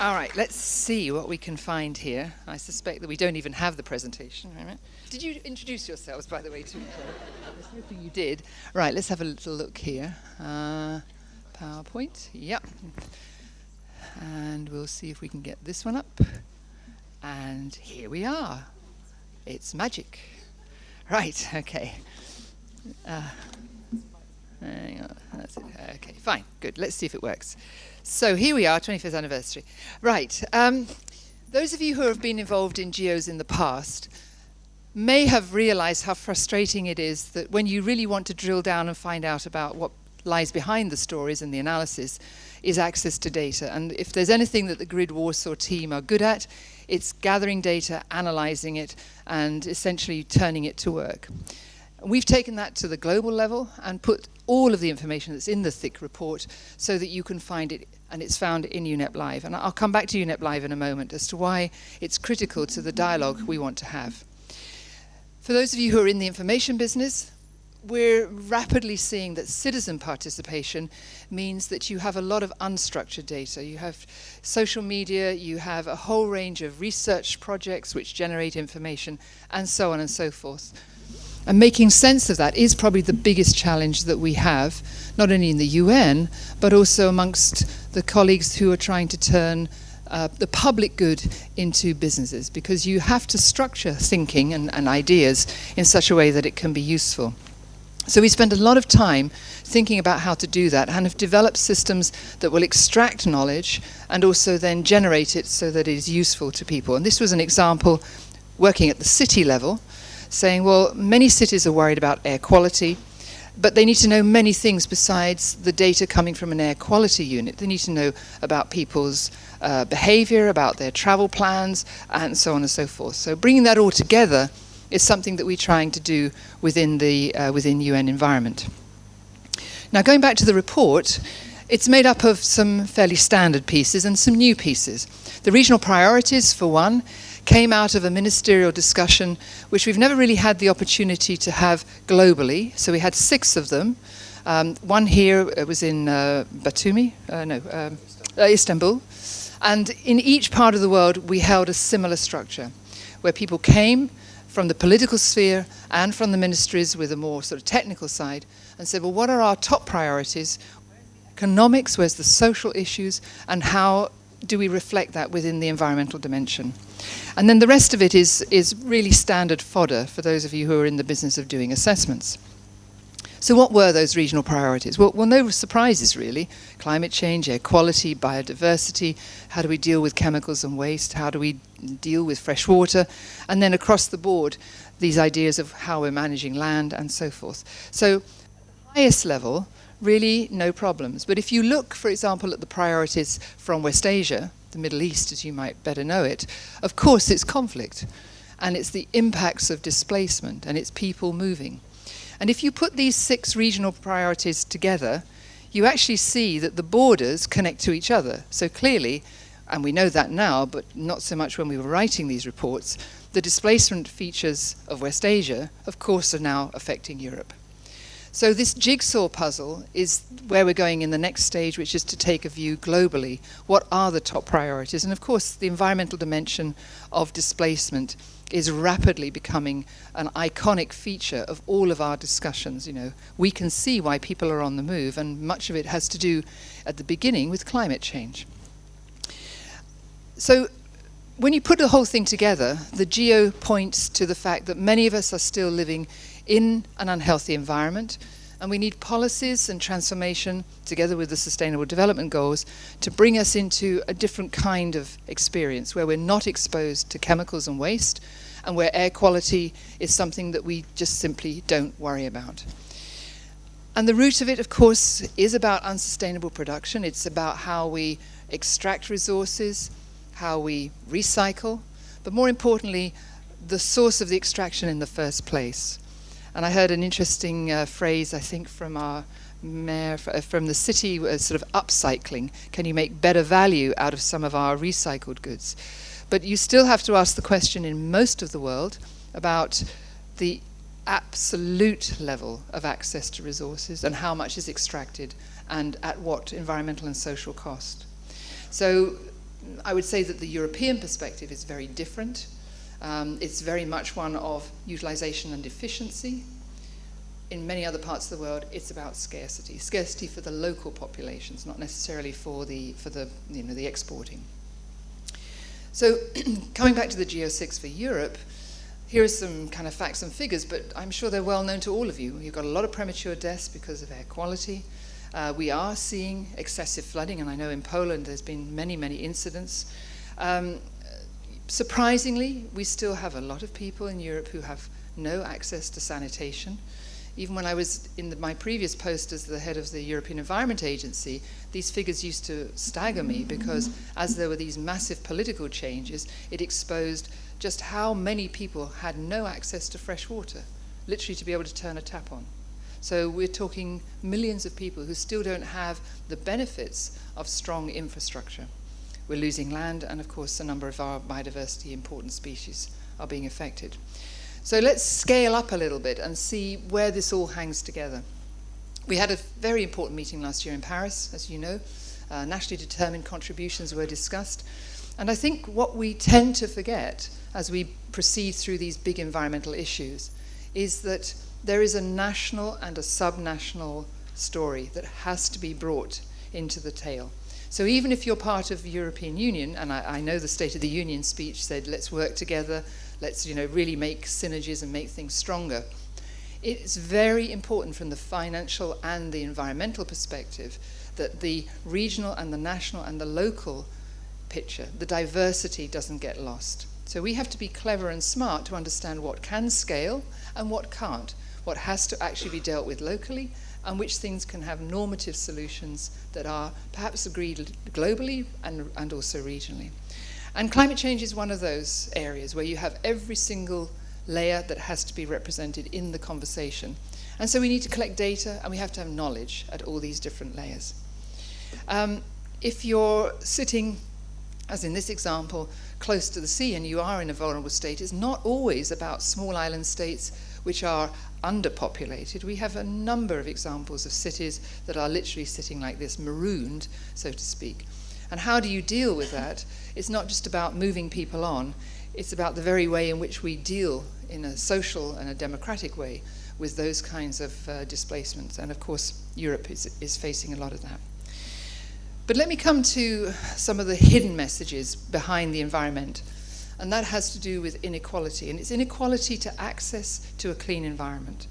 All right, let's see what we can find here. I suspect that we don't even have the presentation. Right? Did you introduce yourselves, by the way, too? I was hoping you did. Right, let's have a little look here. PowerPoint, yep. And we'll see if we can get this one up. And here we are. It's magic. Right, okay. Hang on, that's it. Okay, fine, good. Let's see if it works. So here we are, 25th anniversary. Right, those of you who have been involved in GEOs in the past may have realized how frustrating it is that when you really want to drill down and find out about what lies behind the stories and the analysis is access to data. And if there's anything that the GRID-Warsaw team are good at, it's gathering data, analyzing it, and essentially turning it to work. We've taken that to the global level and put all of the information that's in the thick report so that you can find it, and it's found in UNEP Live. And I'll come back to UNEP Live in a moment as to why it's critical to the dialogue we want to have. For those of you who are in the information business, we're rapidly seeing that citizen participation means that you have a lot of unstructured data. You have social media, you have a whole range of research projects which generate information, and so on and so forth. And making sense of that is probably the biggest challenge that we have, not only in the UN, but also amongst the colleagues who are trying to turn the public good into businesses, because you have to structure thinking and ideas in such a way that it can be useful. So we spend a lot of time thinking about how to do that and have developed systems that will extract knowledge and also then generate it so that it is useful to people. And this was an example working at the city level, saying, well, many cities are worried about air quality, but they need to know many things besides the data coming from an air quality unit. They need to know about people's behavior, about their travel plans, and so on and so forth. So bringing that all together is something that we're trying to do within the within UN environment. Now, going back to the report, it's made up of some fairly standard pieces and some new pieces. The regional priorities, for one, came out of a ministerial discussion which we've never really had the opportunity to have globally. So we had 6 of them. One here was in Istanbul. And in each part of the world, we held a similar structure, where people came, from the political sphere and from the ministries with a more sort of technical side, and said, well, what are our top priorities? Economics, where's the social issues, and how do we reflect that within the environmental dimension? And then the rest of it is really standard fodder for those of you who are in the business of doing assessments. So what were those regional priorities? Well, no surprises really. Climate change, air quality, biodiversity, how do we deal with chemicals and waste, how do we deal with fresh water, and then across the board, these ideas of how we're managing land and so forth. So at the highest level, really no problems. But if you look, for example, at the priorities from West Asia, the Middle East as you might better know it, of course it's conflict, and it's the impacts of displacement, and it's people moving. And if you put these 6 regional priorities together, you actually see that the borders connect to each other. So clearly, and we know that now, but not so much when we were writing these reports, the displacement features of West Asia, of course, are now affecting Europe. So this jigsaw puzzle is where we're going in the next stage, which is to take a view globally. What are the top priorities? And of course, the environmental dimension of displacement is rapidly becoming an iconic feature of all of our discussions. You know, we can see why people are on the move, and much of it has to do at the beginning with climate change. So when you put the whole thing together, the GEO points to the fact that many of us are still living in an unhealthy environment, and we need policies and transformation together with the Sustainable Development Goals to bring us into a different kind of experience where we're not exposed to chemicals and waste, and where air quality is something that we just simply don't worry about. And the root of it, of course, is about unsustainable production. It's about how we extract resources, how we recycle, but more importantly, the source of the extraction in the first place. And I heard an interesting phrase, I think, from our mayor from the city, sort of upcycling. Can you make better value out of some of our recycled goods? But you still have to ask the question in most of the world about the absolute level of access to resources and how much is extracted and at what environmental and social cost. So I would say that the European perspective is very different. It's very much one of utilization and efficiency. In many other parts of the world, it's about scarcity. Scarcity for the local populations, not necessarily for the exporting. So coming back to the GEO-6 for Europe, here are some kind of facts and figures, but I'm sure they're well known to all of you. You've got a lot of premature deaths because of air quality. We are seeing excessive flooding, and I know in Poland there's been many, many incidents. Surprisingly, we still have a lot of people in Europe who have no access to sanitation. Even when I was in my previous post as the head of the European Environment Agency, these figures used to stagger me because as there were these massive political changes, it exposed just how many people had no access to fresh water, literally to be able to turn a tap on. So we're talking millions of people who still don't have the benefits of strong infrastructure. We're losing land, and of course a number of our biodiversity important species are being affected. So let's scale up a little bit and see where this all hangs together. We had a very important meeting last year in Paris, as you know. Nationally determined contributions were discussed. And I think what we tend to forget as we proceed through these big environmental issues is that there is a national and a subnational story that has to be brought into the tale. So even if you're part of the European Union, and I know the State of the Union speech said, let's work together, let's really make synergies and make things stronger. It's very important from the financial and the environmental perspective that the regional and the national and the local picture, the diversity doesn't get lost. So we have to be clever and smart to understand what can scale and what can't, what has to actually be dealt with locally, and which things can have normative solutions that are perhaps agreed globally and also regionally. And climate change is one of those areas where you have every single layer that has to be represented in the conversation. And so we need to collect data, and we have to have knowledge at all these different layers. If you're sitting, as in this example, close to the sea and you are in a vulnerable state, it's not always about small island states which are underpopulated. We have a number of examples of cities that are literally sitting like this, marooned, so to speak. And how do you deal with that? It's not just about moving people on. It's about the very way in which we deal in a social and a democratic way with those kinds of displacements. And of course, Europe is facing a lot of that. But let me come to some of the hidden messages behind the environment. And that has to do with inequality. And it's inequality to access to a clean environment.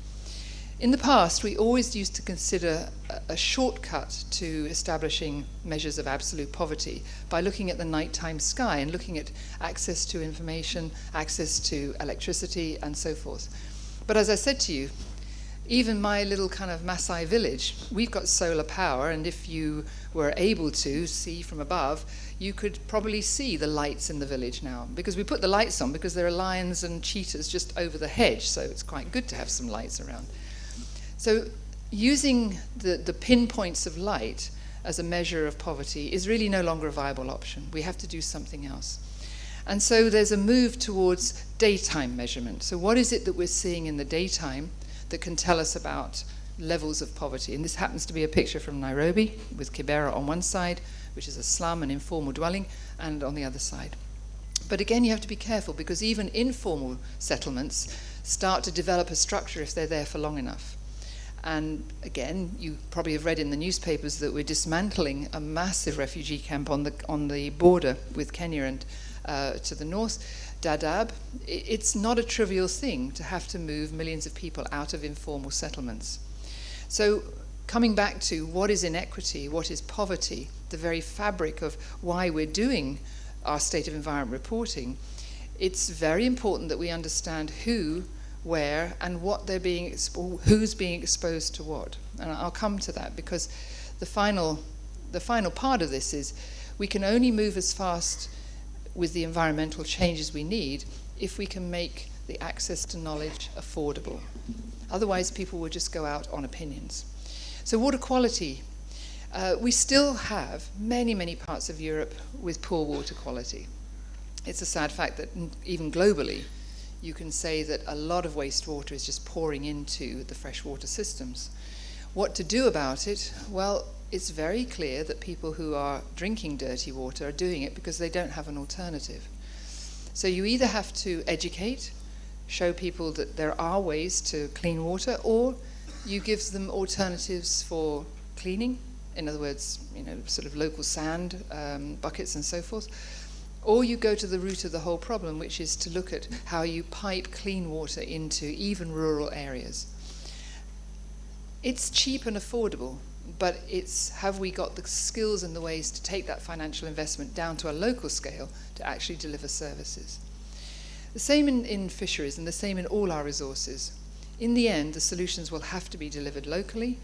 In the past, we always used to consider a shortcut to establishing measures of absolute poverty by looking at the nighttime sky and looking at access to information, access to electricity, and so forth. But as I said to you, even my little kind of Maasai village, we've got solar power, and if you were able to see from above, you could probably see the lights in the village now, because we put the lights on because there are lions and cheetahs just over the hedge, so it's quite good to have some lights around. So using the pinpoints of light as a measure of poverty is really no longer a viable option. We have to do something else. And so there's a move towards daytime measurement. So what is it that we're seeing in the daytime that can tell us about levels of poverty? And this happens to be a picture from Nairobi with Kibera on one side, which is a slum, an informal dwelling, and on the other side. But again, you have to be careful because even informal settlements start to develop a structure if they're there for long enough. And again, you probably have read in the newspapers that we're dismantling a massive refugee camp on the border with Kenya and to the north, Dadaab. It's not a trivial thing to have to move millions of people out of informal settlements. So coming back to what is inequity, what is poverty, the very fabric of why we're doing our state of environment reporting, it's very important that we understand who, where, and what they're being who's being exposed to what. And I'll come to that because the final part of this is we can only move as fast with the environmental changes we need if we can make the access to knowledge affordable. Otherwise, people will just go out on opinions. So water quality. We still have many, many parts of Europe with poor water quality. It's a sad fact that even globally, you can say that a lot of wastewater is just pouring into the freshwater systems. What to do about it? Well, it's very clear that people who are drinking dirty water are doing it because they don't have an alternative. So you either have to educate, show people that there are ways to clean water, or you give them alternatives for cleaning, in other words, sort of local sand buckets and so forth. Or you go to the root of the whole problem, which is to look at how you pipe clean water into even rural areas. It's cheap and affordable, but it's have we got the skills and the ways to take that financial investment down to a local scale to actually deliver services. The same in fisheries and the same in all our resources. In the end, the solutions will have to be delivered locally,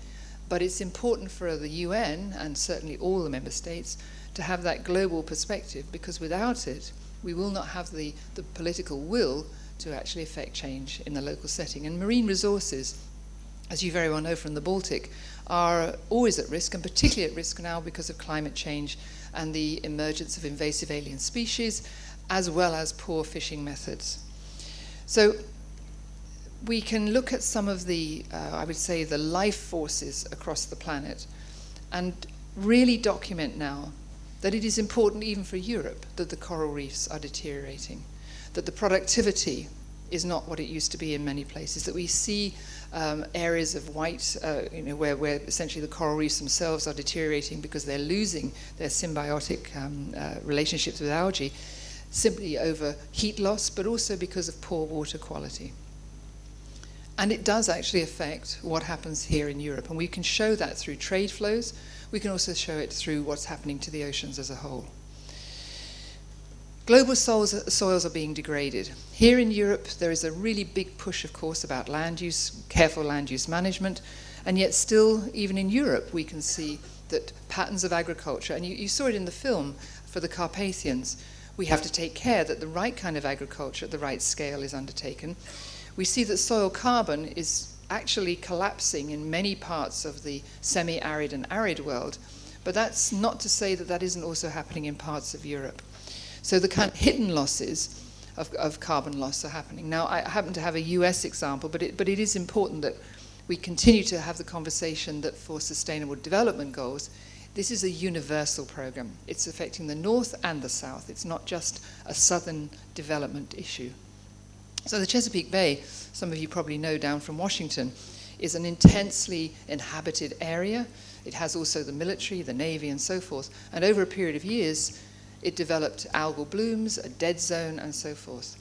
but it's important for the UN and certainly all the member states to have that global perspective, because without it, we will not have the political will to actually affect change in the local setting. And marine resources, as you very well know from the Baltic, are always at risk, and particularly at risk now because of climate change and the emergence of invasive alien species, as well as poor fishing methods. So we can look at some of the, I would say, the life forces across the planet and really document now that it is important even for Europe that the coral reefs are deteriorating, that the productivity is not what it used to be in many places, that we see areas of white, where essentially the coral reefs themselves are deteriorating because they're losing their symbiotic relationships with algae, simply over heat loss, but also because of poor water quality. And it does actually affect what happens here in Europe, and we can show that through trade flows. We can also show it through what's happening to the oceans as a whole. Global soils are being degraded. Here in Europe, there is a really big push, of course, about land use, careful land use management, and yet still, even in Europe, we can see that patterns of agriculture, and you saw it in the film for the Carpathians, we have to take care that the right kind of agriculture at the right scale is undertaken. We see that soil carbon is actually collapsing in many parts of the semi-arid and arid world, but that's not to say that that isn't also happening in parts of Europe. So the kind of hidden losses of carbon loss are happening. Now, I happen to have a US example, but it is important that we continue to have the conversation that for sustainable development goals, This is a universal program. It's affecting the north and the south. It's not just a southern development issue. So the Chesapeake Bay, some of you probably know down from Washington, is an intensely inhabited area. It has also the military, the navy, and so forth. And over a period of years, it developed algal blooms, a dead zone, and so forth.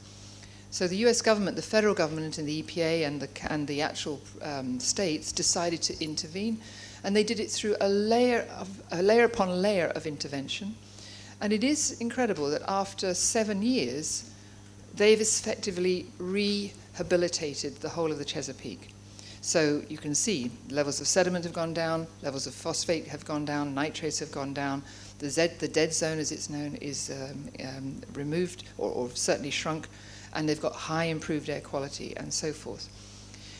So the US government, the federal government, and the EPA and the actual states decided to intervene. And they did it through a layer upon layer of intervention. And it is incredible that after 7 years, they've effectively rehabilitated the whole of the Chesapeake. So you can see levels of sediment have gone down, levels of phosphate have gone down, nitrates have gone down. The dead zone, as it's known, is removed or certainly shrunk, and they've got high improved air quality and so forth.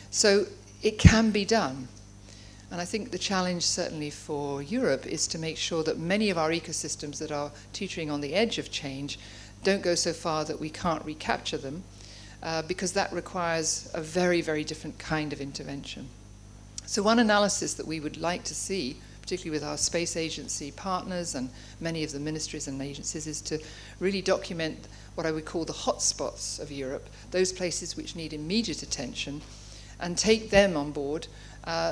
So it can be done. And I think the challenge certainly for Europe is to make sure that many of our ecosystems that are teetering on the edge of change don't go so far that we can't recapture them, because that requires a very, very different kind of intervention. So one analysis that we would like to see, particularly with our space agency partners and many of the ministries and agencies, is to really document what I would call the hotspots of Europe, those places which need immediate attention, and take them on board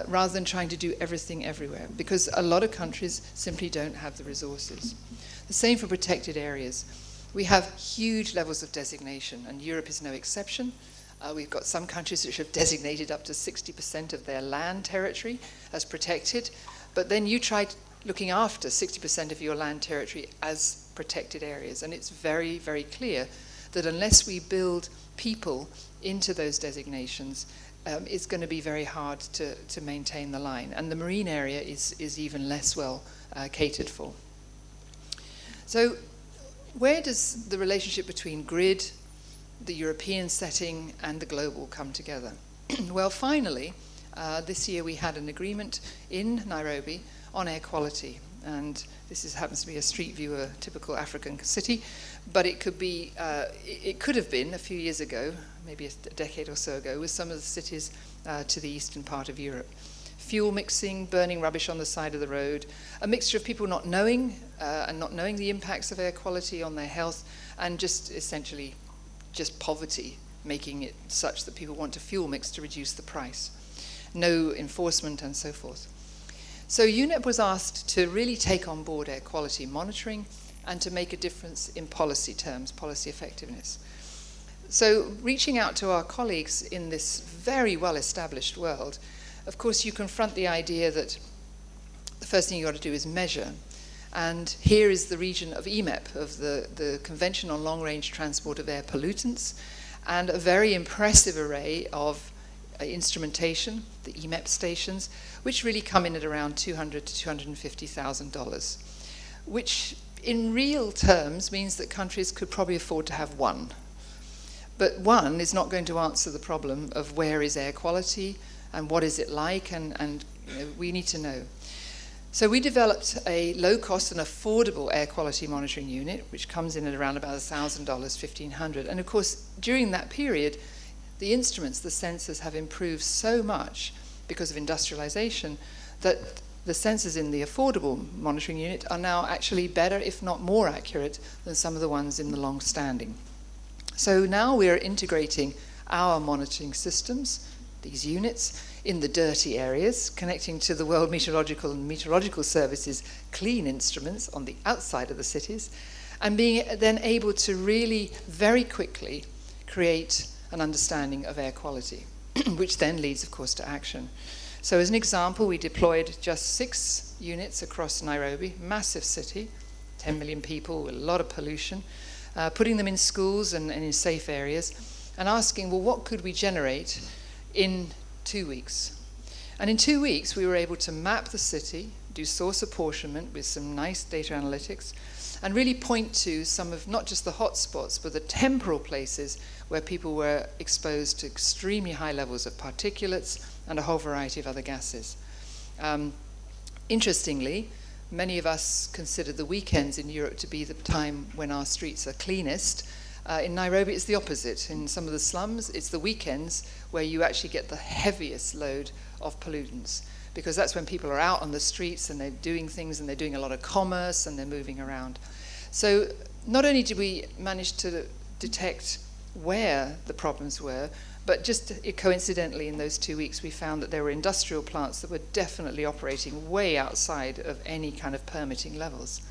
rather than trying to do everything everywhere, because a lot of countries simply don't have the resources. The same for protected areas. We have huge levels of designation, and Europe is no exception. We've got some countries which have designated up to 60% of their land territory as protected, but then you try looking after 60% of your land territory as protected areas, and it's very, very clear that unless we build people into those designations, it's going to be very hard to maintain the line. And the marine area is even less well catered for. So where does the relationship between GRID, the European setting, and the global come together? Well, finally, this year we had an agreement in Nairobi on air quality. And this happens to be a street view of a typical African city, but it could have been a few years ago, maybe a decade or so ago, with some of the cities to the eastern part of Europe. Fuel mixing, burning rubbish on the side of the road, a mixture of people not knowing the impacts of air quality on their health, and just essentially just poverty, making it such that people want to fuel mix to reduce the price. No enforcement and so forth. So UNEP was asked to really take on board air quality monitoring and to make a difference in policy terms, policy effectiveness. So reaching out to our colleagues in this very well-established world, of course you confront the idea that the first thing you've got to do is measure. And here is the region of UNEP, of the Convention on Long-Range Transport of Air Pollutants, and a very impressive array of instrumentation, the UNEP stations, which really come in at around $200,000 to $250,000, which in real terms means that countries could probably afford to have one. But one is not going to answer the problem of where is air quality and what is it like, and we need to know. So we developed a low-cost and affordable air quality monitoring unit, which comes in at around about $1,000, $1,500. And of course, during that period, the instruments, the sensors, have improved so much because of industrialization that the sensors in the affordable monitoring unit are now actually better, if not more accurate, than some of the ones in the long-standing. So now we're integrating our monitoring systems, these units, in the dirty areas, connecting to the World Meteorological and Meteorological Service's clean instruments on the outside of the cities, and being then able to really very quickly create an understanding of air quality, which then leads, of course, to action. So as an example, we deployed just 6 units across Nairobi, massive city, 10 million people, a lot of pollution, putting them in schools and in safe areas, and asking, well, what could we generate in 2 weeks? And in 2 weeks, we were able to map the city, do source apportionment with some nice data analytics, and really point to some of not just the hotspots, but the temporal places where people were exposed to extremely high levels of particulates and a whole variety of other gases. Interestingly, many of us consider the weekends in Europe to be the time when our streets are cleanest. In Nairobi, it's the opposite. In some of the slums, it's the weekends where you actually get the heaviest load of pollutants, because that's when people are out on the streets and they're doing things and they're doing a lot of commerce and they're moving around. So not only did we manage to detect where the problems were, but just coincidentally in those 2 weeks we found that there were industrial plants that were definitely operating way outside of any kind of permitting levels.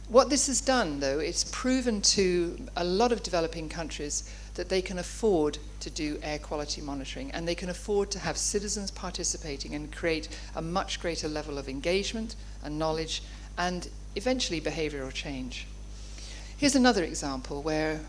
What this has done, though, it's proven to a lot of developing countries that they can afford to do air quality monitoring, and they can afford to have citizens participating and create a much greater level of engagement and knowledge and eventually behavioral change. Here's another example where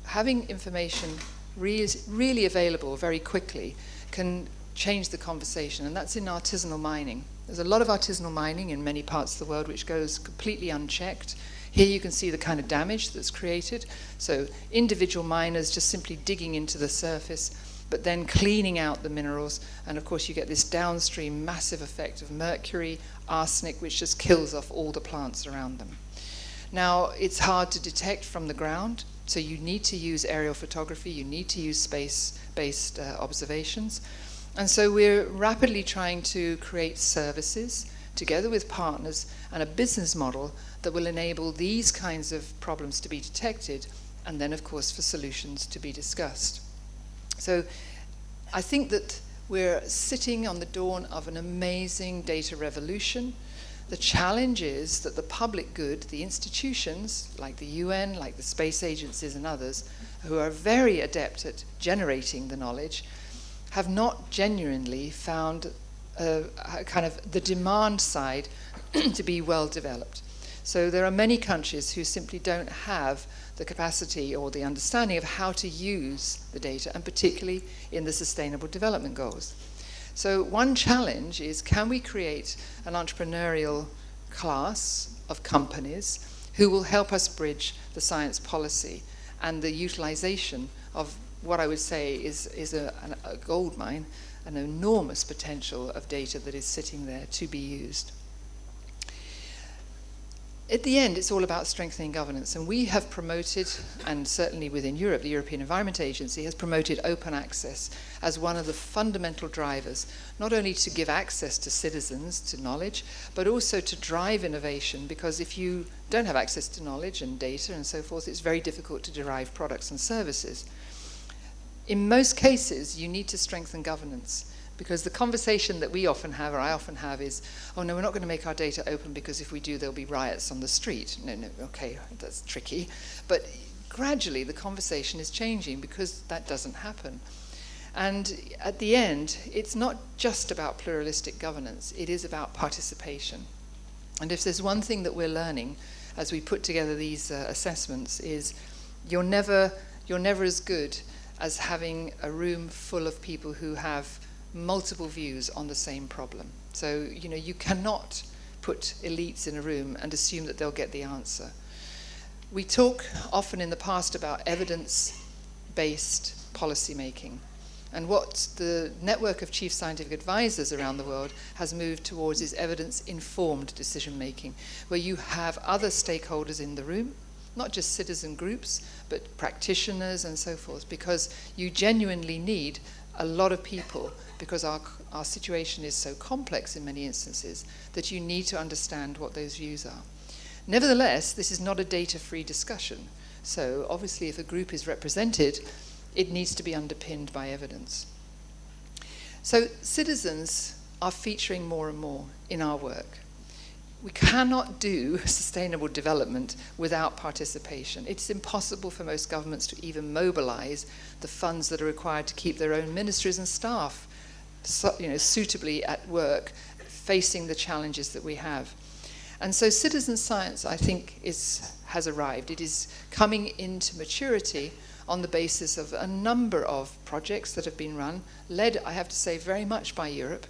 having information really available very quickly can change the conversation, and that's in artisanal mining. There's a lot of artisanal mining in many parts of the world which goes completely unchecked. Here you can see the kind of damage that's created. So individual miners just simply digging into the surface, but then cleaning out the minerals. And of course you get this downstream massive effect of mercury, arsenic, which just kills off all the plants around them. Now, it's hard to detect from the ground, so you need to use aerial photography, you need to use space-based observations. And so we're rapidly trying to create services together with partners and a business model that will enable these kinds of problems to be detected and then, of course, for solutions to be discussed. So I think that we're sitting on the dawn of an amazing data revolution. The challenge is that the public good, the institutions like the UN, like the space agencies and others, who are very adept at generating the knowledge, have not genuinely found kind of the demand side to be well developed. So there are many countries who simply don't have the capacity or the understanding of how to use the data, and particularly in the Sustainable Development Goals. So one challenge is, can we create an entrepreneurial class of companies who will help us bridge the science policy and the utilization of what I would say is a gold mine, an enormous potential of data that is sitting there to be used. At the end, it's all about strengthening governance, and we have promoted, and certainly within Europe, the European Environment Agency has promoted open access as one of the fundamental drivers, not only to give access to citizens to knowledge, but also to drive innovation, because if you don't have access to knowledge and data and so forth, it's very difficult to derive products and services. In most cases, you need to strengthen governance, because the conversation that we often have, or I often have, is, oh no, we're not going to make our data open because if we do, there'll be riots on the street. No, okay, that's tricky. But gradually the conversation is changing because that doesn't happen. And at the end, it's not just about pluralistic governance, it is about participation. And if there's one thing that we're learning as we put together these assessments is you're never as good as having a room full of people who have multiple views on the same problem. So, you cannot put elites in a room and assume that they'll get the answer. We talk often in the past about evidence-based policy making. And what the network of chief scientific advisors around the world has moved towards is evidence-informed decision making, where you have other stakeholders in the room, not just citizen groups, but practitioners and so forth, because you genuinely need a lot of people, because our situation is so complex in many instances that you need to understand what those views are. Nevertheless, this is not a data-free discussion. So obviously if a group is represented, it needs to be underpinned by evidence. So citizens are featuring more and more in our work. We cannot do sustainable development without participation. It's impossible for most governments to even mobilize the funds that are required to keep their own ministries and staff suitably at work, facing the challenges that we have. And so citizen science, I think, has arrived. It is coming into maturity on the basis of a number of projects that have been run, led, I have to say, very much by Europe.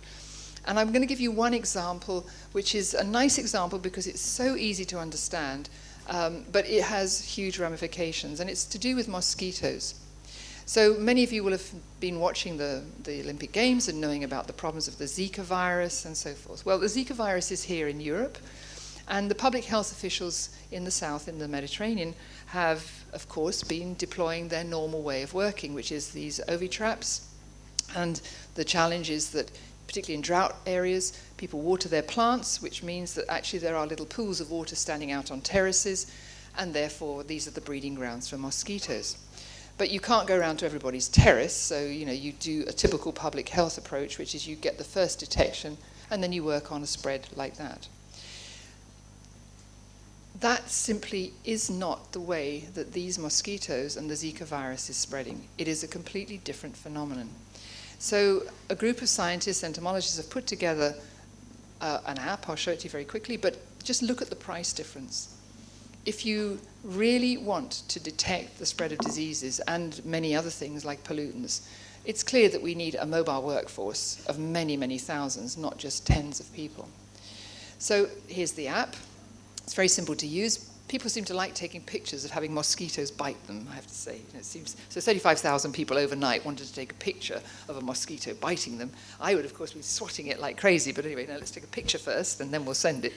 And I'm going to give you one example, which is a nice example because it's so easy to understand, but it has huge ramifications, and it's to do with mosquitoes. So many of you will have been watching the Olympic Games and knowing about the problems of the Zika virus and so forth. Well, the Zika virus is here in Europe, and the public health officials in the south, in the Mediterranean, have, of course, been deploying their normal way of working, which is these ovi traps. And the challenge is that particularly in drought areas. People water their plants, which means that actually there are little pools of water standing out on terraces, and therefore these are the breeding grounds for mosquitoes. But you can't go around to everybody's terrace, so you do a typical public health approach, which is you get the first detection, and then you work on a spread like that. That simply is not the way that these mosquitoes and the Zika virus is spreading. It is a completely different phenomenon. So a group of scientists, entomologists, have put together an app. I'll show it to you very quickly, but just look at the price difference. If you really want to detect the spread of diseases and many other things like pollutants, it's clear that we need a mobile workforce of many, many thousands, not just tens of people. So here's the app. It's very simple to use. People seem to like taking pictures of having mosquitoes bite them, I have to say. It seems, so 35,000 people overnight wanted to take a picture of a mosquito biting them. I would, of course, be swatting it like crazy, but anyway, no, let's take a picture first, and then we'll send it.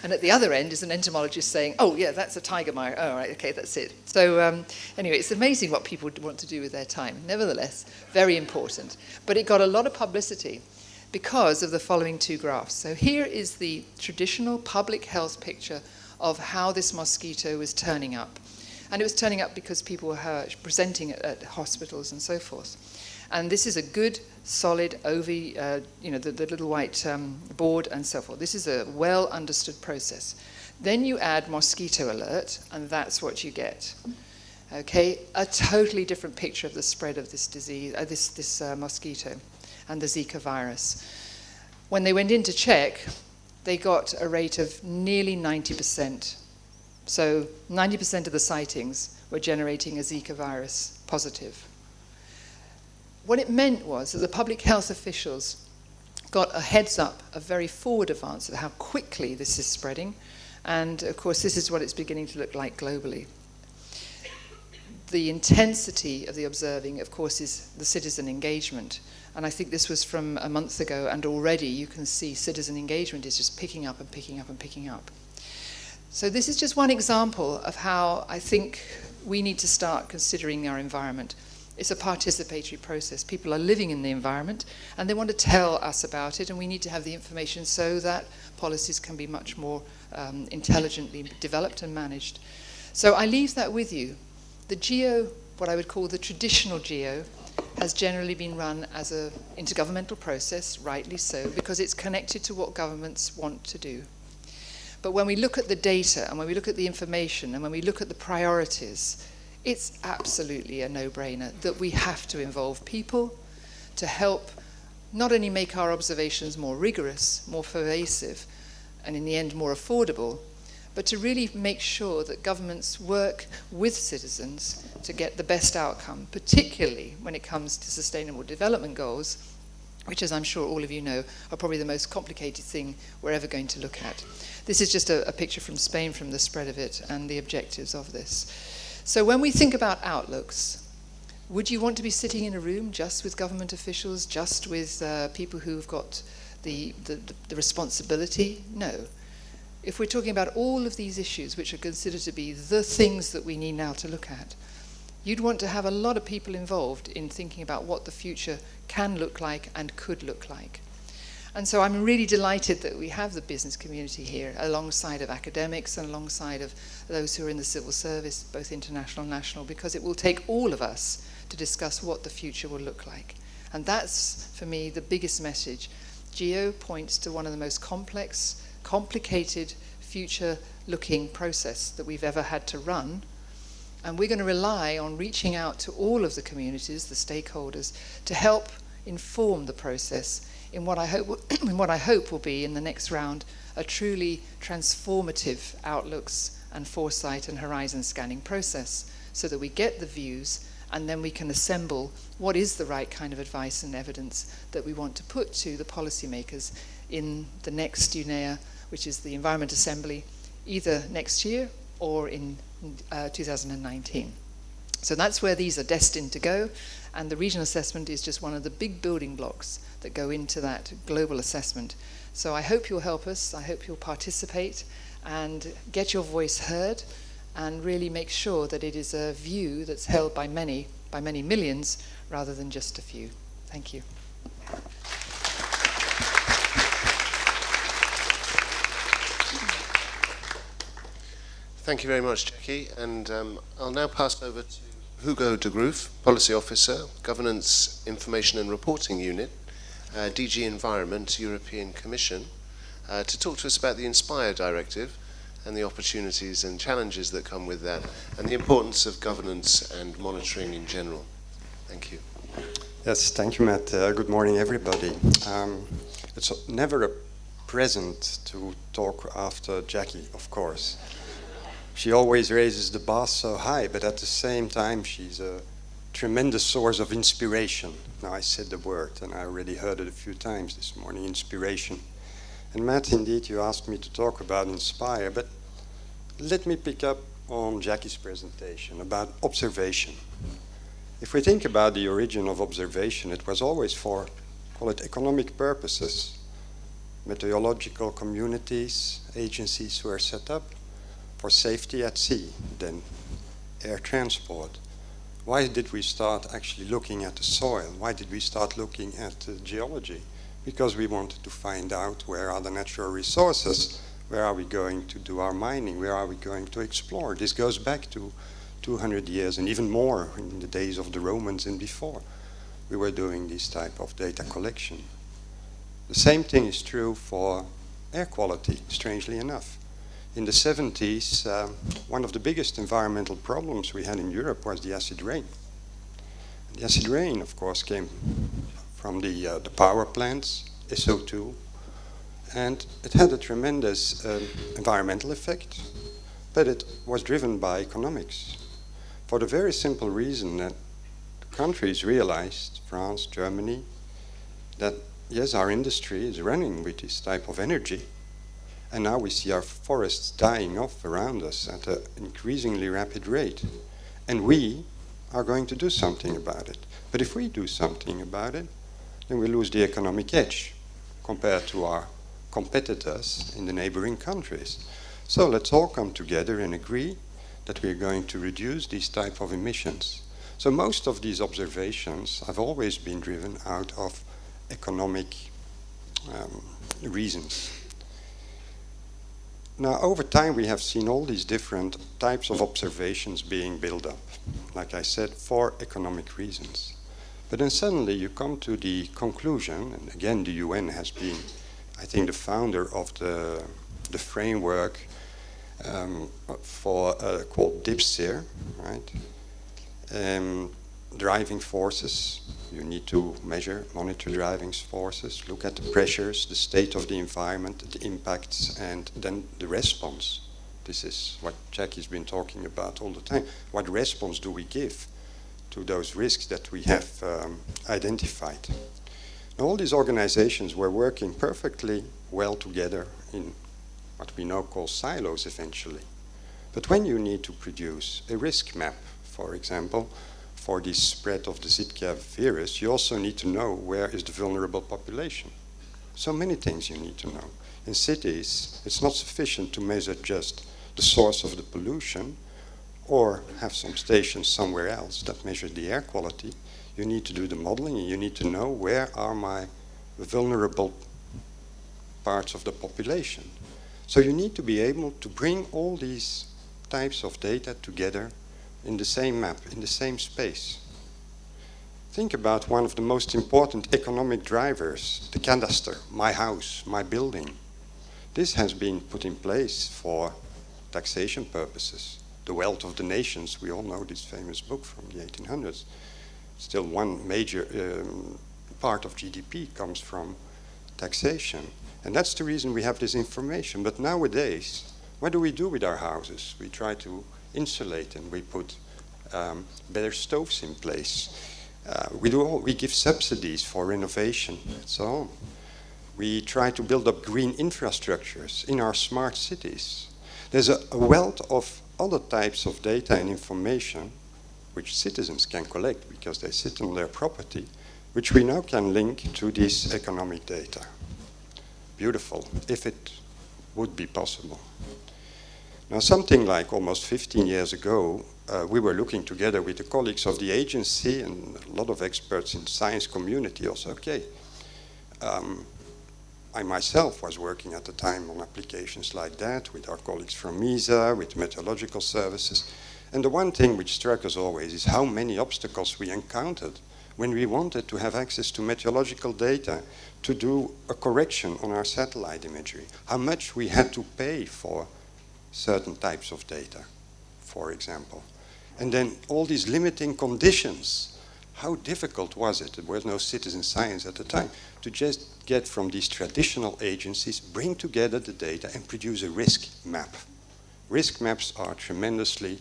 And at the other end is an entomologist saying, oh, yeah, that's a tiger mire. Oh, right, okay, that's it. So anyway, it's amazing what people want to do with their time. Nevertheless, very important. But it got a lot of publicity because of the following two graphs. So here is the traditional public health picture of how this mosquito was turning up. And it was turning up because people were presenting at hospitals and so forth. And this is a good, solid OV, the little white board and so forth. This is a well understood process. Then you add mosquito alert, and that's what you get. Okay, a totally different picture of the spread of this disease, this mosquito and the Zika virus. When they went in to check, they got a rate of nearly 90%. So 90% of the sightings were generating a Zika virus positive. What it meant was that the public health officials got a heads up, a very forward advance of how quickly this is spreading. And of course, this is what it's beginning to look like globally. The intensity of the observing, of course, is the citizen engagement. And I think this was from a month ago, and already you can see citizen engagement is just picking up and picking up and picking up. So this is just one example of how I think we need to start considering our environment. It's a participatory process. People are living in the environment, and they want to tell us about it, and we need to have the information so that policies can be much more intelligently developed and managed. So I leave that with you. The GEO, what I would call the traditional GEO, has generally been run as an intergovernmental process, rightly so, because it's connected to what governments want to do. But when we look at the data, and when we look at the information, and when we look at the priorities, it's absolutely a no-brainer that we have to involve people to help not only make our observations more rigorous, more pervasive, and in the end more affordable, but to really make sure that governments work with citizens to get the best outcome, particularly when it comes to sustainable development goals, which, as I'm sure all of you know, are probably the most complicated thing we're ever going to look at. This is just a picture from Spain from the spread of it and the objectives of this. So when we think about outlooks, would you want to be sitting in a room just with government officials, just with people who've got the responsibility? No. If we're talking about all of these issues, which are considered to be the things that we need now to look at, you'd want to have a lot of people involved in thinking about what the future can look like and could look like. And so I'm really delighted that we have the business community here alongside of academics and alongside of those who are in the civil service, both international and national, because it will take all of us to discuss what the future will look like. And that's, for me, the biggest message. GEO points to one of the most complex, complicated, future-looking process that we've ever had to run. And we're going to rely on reaching out to all of the communities, the stakeholders, to help inform the process in what I hope will be, in the next round, a truly transformative outlooks and foresight and horizon scanning process, so that we get the views and then we can assemble what is the right kind of advice and evidence that we want to put to the policymakers in the next UNEA, which is the Environment Assembly, either next year or in 2019. So that's where these are destined to go, and the regional assessment is just one of the big building blocks that go into that global assessment. So I hope you'll help us, I hope you'll participate and get your voice heard, and really make sure that it is a view that's held by many millions, rather than just a few. Thank you. Thank you very much, Jackie. And I'll now pass over to Hugo de Groof, Policy Officer, Governance, Information and Reporting Unit, DG Environment, European Commission, to talk to us about the INSPIRE Directive and the opportunities and challenges that come with that, and the importance of governance and monitoring in general. Thank you. Yes, thank you, Matt. Good morning, everybody. It's never a present to talk after Jackie, of course. She always raises the bar so high, but at the same time, she's a tremendous source of inspiration. Now, I said the word, and I already heard it a few times this morning, inspiration. And Matt, indeed, you asked me to talk about INSPIRE, but let me pick up on Jackie's presentation about observation. If we think about the origin of observation, it was always for, call it, economic purposes. Meteorological communities, agencies were set up for safety at sea, then air transport. Why did we start actually looking at the soil? Why did we start looking at geology? Because we wanted to find out where are the natural resources, where are we going to do our mining, where are we going to explore. This goes back to 200 years and even more in the days of the Romans and before. We were doing this type of data collection. The same thing is true for air quality, strangely enough. In the 70s, one of the biggest environmental problems we had in Europe was the acid rain. The acid rain, of course, came from the power plants, SO2, and it had a tremendous environmental effect, but it was driven by economics. For the very simple reason that countries realized, France, Germany, that yes, our industry is running with this type of energy, and now we see our forests dying off around us at an increasingly rapid rate. And we are going to do something about it. But if we do something about it, then we lose the economic edge compared to our competitors in the neighboring countries. So let's all come together and agree that we're going to reduce these type of emissions. So most of these observations have always been driven out of economic reasons. Now, over time, we have seen all these different types of observations being built up, like I said, for economic reasons. But then suddenly you come to the conclusion, and again, the UN has been, I think, the founder of the framework called DIPSIR, right? Driving forces. You need to measure, monitor driving forces, look at the pressures, the state of the environment, the impacts, and then the response. This is what Jackie's been talking about all the time. What response do we give to those risks that we have identified? Now, all these organizations were working perfectly well together in what we now call silos eventually. But when you need to produce a risk map, for example, for the spread of the Zika virus, you also need to know where is the vulnerable population. So many things you need to know. In cities, it's not sufficient to measure just the source of the pollution or have some stations somewhere else that measure the air quality. You need to do the modeling, and you need to know where are my vulnerable parts of the population. So you need to be able to bring all these types of data together in the same map, in the same space. Think about one of the most important economic drivers, the cadastre, my house, my building. This has been put in place for taxation purposes. The Wealth of the Nations, we all know this famous book from the 1800s. Still one major part of GDP comes from taxation. And that's the reason we have this information. But nowadays, what do we do with our houses? We try to insulate and we put better stoves in place. We give subsidies for renovation and so on. We try to build up green infrastructures in our smart cities. There's a wealth of other types of data and information which citizens can collect because they sit on their property, which we now can link to this economic data. Beautiful, if it would be possible. Now, something like almost 15 years ago, we were looking together with the colleagues of the agency and a lot of experts in the science community also, okay, I myself was working at the time on applications like that with our colleagues from MISA, with meteorological services. And the one thing which struck us always is how many obstacles we encountered when we wanted to have access to meteorological data to do a correction on our satellite imagery. How much we had to pay for certain types of data, for example. And then all these limiting conditions. How difficult was it? There was no citizen science at the time to just get from these traditional agencies, bring together the data and produce a risk map. Risk maps are tremendously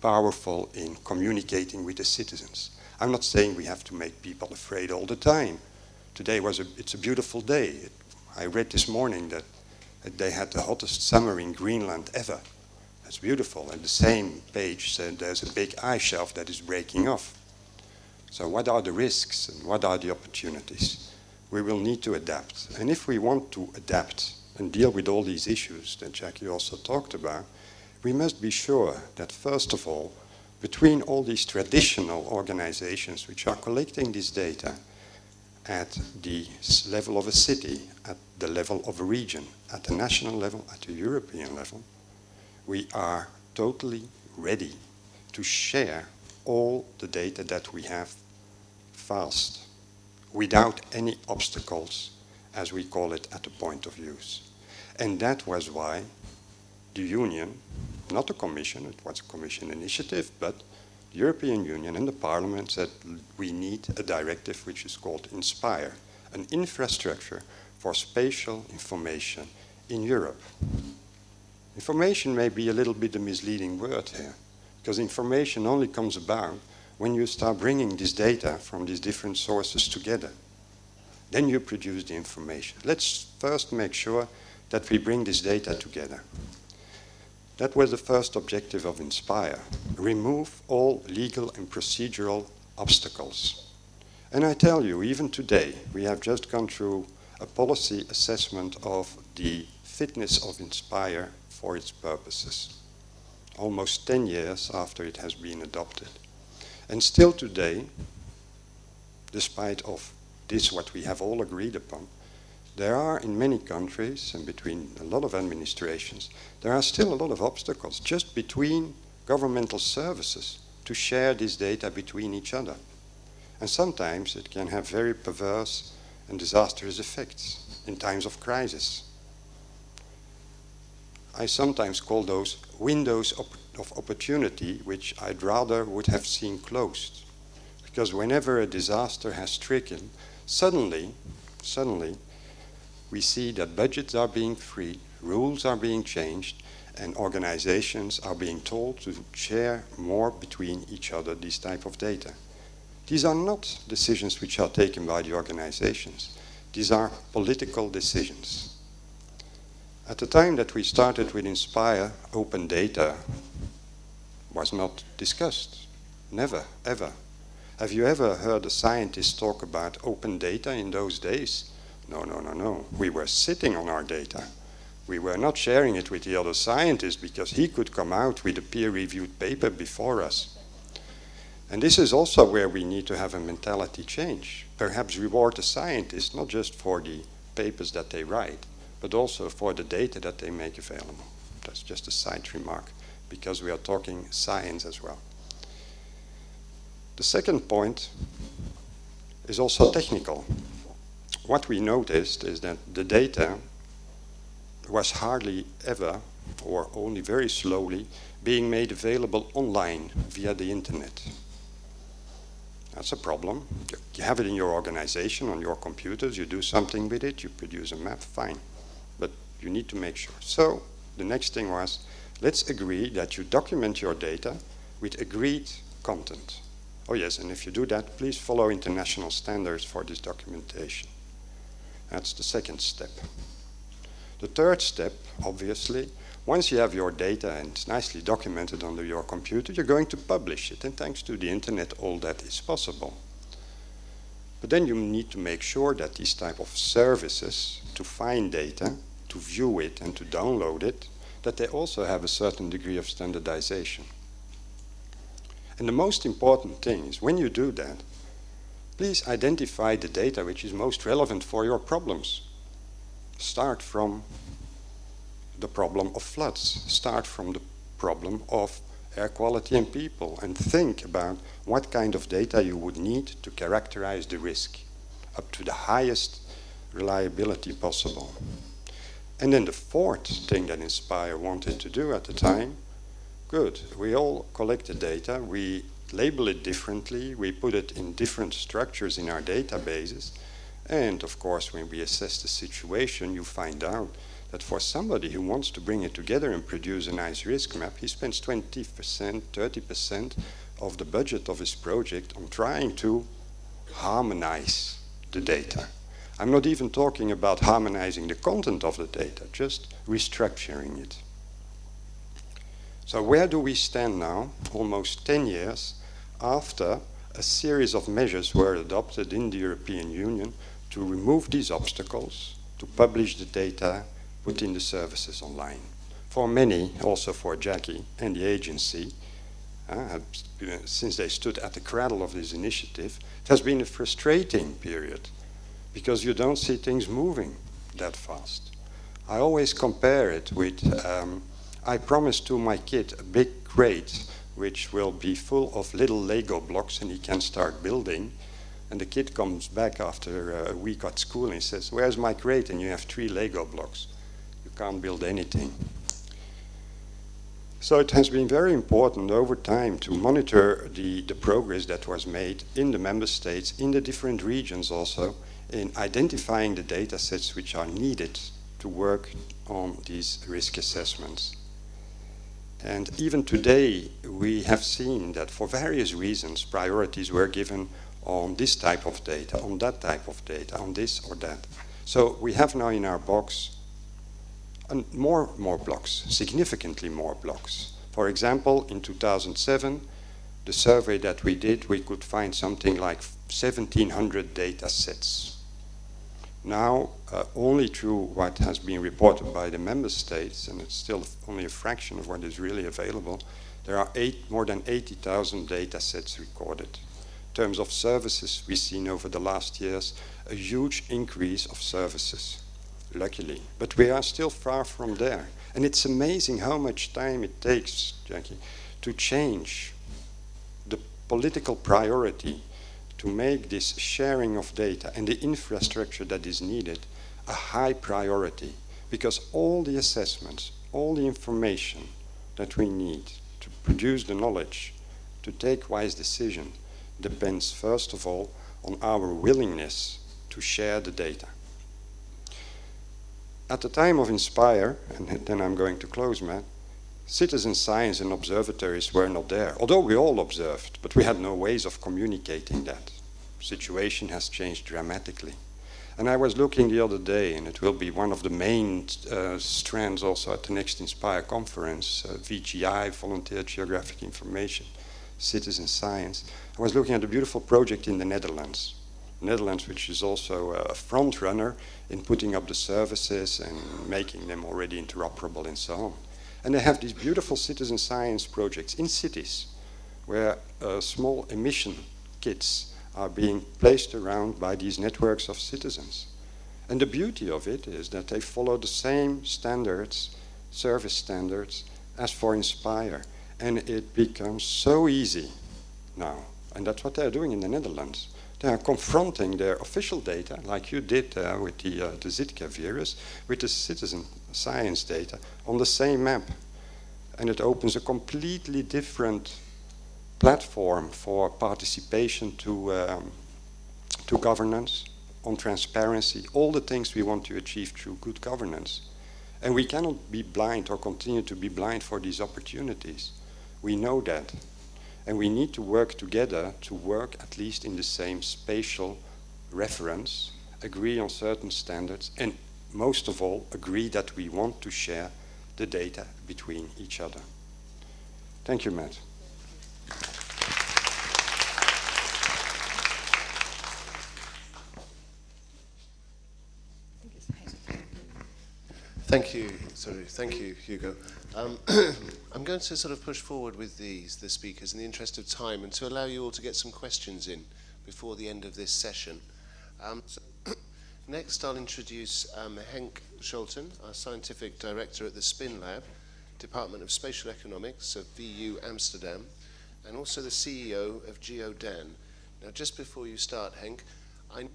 powerful in communicating with the citizens. I'm not saying we have to make people afraid all the time. Today it's a beautiful day. I read this morning that they had the hottest summer in Greenland ever. That's beautiful. And the same page said there's a big ice shelf that is breaking off. So what are the risks and what are the opportunities? We will need to adapt. And if we want to adapt and deal with all these issues that Jackie also talked about, we must be sure that, first of all, between all these traditional organizations which are collecting this data at the level of a city, at the level of a region, at the national level, at the European level, we are totally ready to share all the data that we have fast, without any obstacles, as we call it, at the point of use. And that was why the Union, not the Commission, it was a Commission initiative, but the European Union and the Parliament said we need a directive which is called INSPIRE, an infrastructure for spatial information in Europe. Information may be a little bit a misleading word here, because information only comes about when you start bringing this data from these different sources together. Then you produce the information. Let's first make sure that we bring this data together. That was the first objective of INSPIRE. Remove all legal and procedural obstacles. And I tell you, even today, we have just gone through a policy assessment of the fitness of INSPIRE for its purposes, almost 10 years after it has been adopted. And still today, despite of this, what we have all agreed upon, there are in many countries and between a lot of administrations, there are still a lot of obstacles just between governmental services to share this data between each other. And sometimes it can have very perverse and disastrous effects in times of crisis. I sometimes call those windows of opportunity, which I'd rather would have seen closed. Because whenever a disaster has stricken, suddenly, we see that budgets are being freed, rules are being changed, and organizations are being told to share more between each other these type of data. These are not decisions which are taken by the organizations. These are political decisions. At the time that we started with INSPIRE, open data was not discussed. Never, ever. Have you ever heard a scientist talk about open data in those days? No, no, no, no. We were sitting on our data. We were not sharing it with the other scientists because he could come out with a peer-reviewed paper before us. And this is also where we need to have a mentality change. Perhaps reward the scientists, not just for the papers that they write, but also for the data that they make available. That's just a side remark, because we are talking science as well. The second point is also technical. What we noticed is that the data was hardly ever, or only very slowly, being made available online via the internet. That's a problem. You have it in your organization, on your computers, you do something with it, you produce a map, fine. But you need to make sure. So the next thing was, let's agree that you document your data with agreed content. Oh yes, and if you do that, please follow international standards for this documentation. That's the second step. The third step, obviously, once you have your data and it's nicely documented under your computer, you're going to publish it. And thanks to the internet, all that is possible. But then you need to make sure that these type of services to find data, to view it and to download it, that they also have a certain degree of standardization. And the most important thing is when you do that, please identify the data which is most relevant for your problems. start from the problem of floods, start from the problem of air quality and people, and think about what kind of data you would need to characterize the risk up to the highest reliability possible. And then the fourth thing that Inspire wanted to do at the time, good, we all collected data, we label it differently, we put it in different structures in our databases, and of course when we assess the situation, you find out that for somebody who wants to bring it together and produce a nice risk map, he spends 20%, 30% of the budget of his project on trying to harmonize the data. I'm not even talking about harmonizing the content of the data, just restructuring it. So where do we stand now, almost 10 years after a series of measures were adopted in the European Union to remove these obstacles, to publish the data, put in the services online? For many, also for Jackie and the agency, since they stood at the cradle of this initiative, it has been a frustrating period because you don't see things moving that fast. I always compare it with, I promised to my kid a big crate which will be full of little Lego blocks and he can start building. And the kid comes back after a week at school and he says, "Where's my crate?" And you have 3 Lego blocks. You can't build anything. So it has been very important over time to monitor the progress that was made in the member states, in the different regions also, in identifying the data sets which are needed to work on these risk assessments. And even today, we have seen that for various reasons, priorities were given on this type of data, on that type of data, on this or that. So we have now in our box more blocks, significantly more blocks. For example, in 2007, the survey that we did, we could find something like 1,700 data sets. Now, only through what has been reported by the member states, and it's still only a fraction of what is really available, there are more than 80,000 data sets recorded. In terms of services, we've seen over the last years a huge increase of services, luckily. But we are still far from there. And it's amazing how much time it takes, Jackie, to change the political priority to make this sharing of data and the infrastructure that is needed a high priority. Because all the assessments, all the information that we need to produce the knowledge, to take wise decisions, depends first of all on our willingness to share the data. At the time of Inspire, and then I'm going to close, Matt, citizen science and observatories were not there. Although we all observed, but we had no ways of communicating that. The situation has changed dramatically. And I was looking the other day, and it will be one of the main strands also at the next Inspire conference, VGI, Volunteer Geographic Information, Citizen Science. I was looking at a beautiful project in the Netherlands. Netherlands, which is also a front runner in putting up the services and making them already interoperable and so on. And they have these beautiful citizen science projects in cities where small emission kits are being placed around by these networks of citizens. And the beauty of it is that they follow the same standards, service standards, as for Inspire. And it becomes so easy now. And that's what they're doing in the Netherlands. They are confronting their official data, like you did with the Zika virus, with the citizen science data on the same map. And it opens a completely different platform for participation to governance, on transparency, all the things we want to achieve through good governance. And we cannot be blind or continue to be blind for these opportunities. We know that. And we need to work together to work at least in the same spatial reference, agree on certain standards, and most of all, agree that we want to share the data between each other. Thank you, Matt. Thank you, thank you, Hugo. I'm going to sort of push forward with the speakers in the interest of time and to allow you all to get some questions in before the end of this session. So Next, I'll introduce Henk Scholten, our Scientific Director at the Spin Lab, Department of Spatial Economics of VU Amsterdam, and also the CEO of GEO-Dan. Now, just before you start, Henk, I know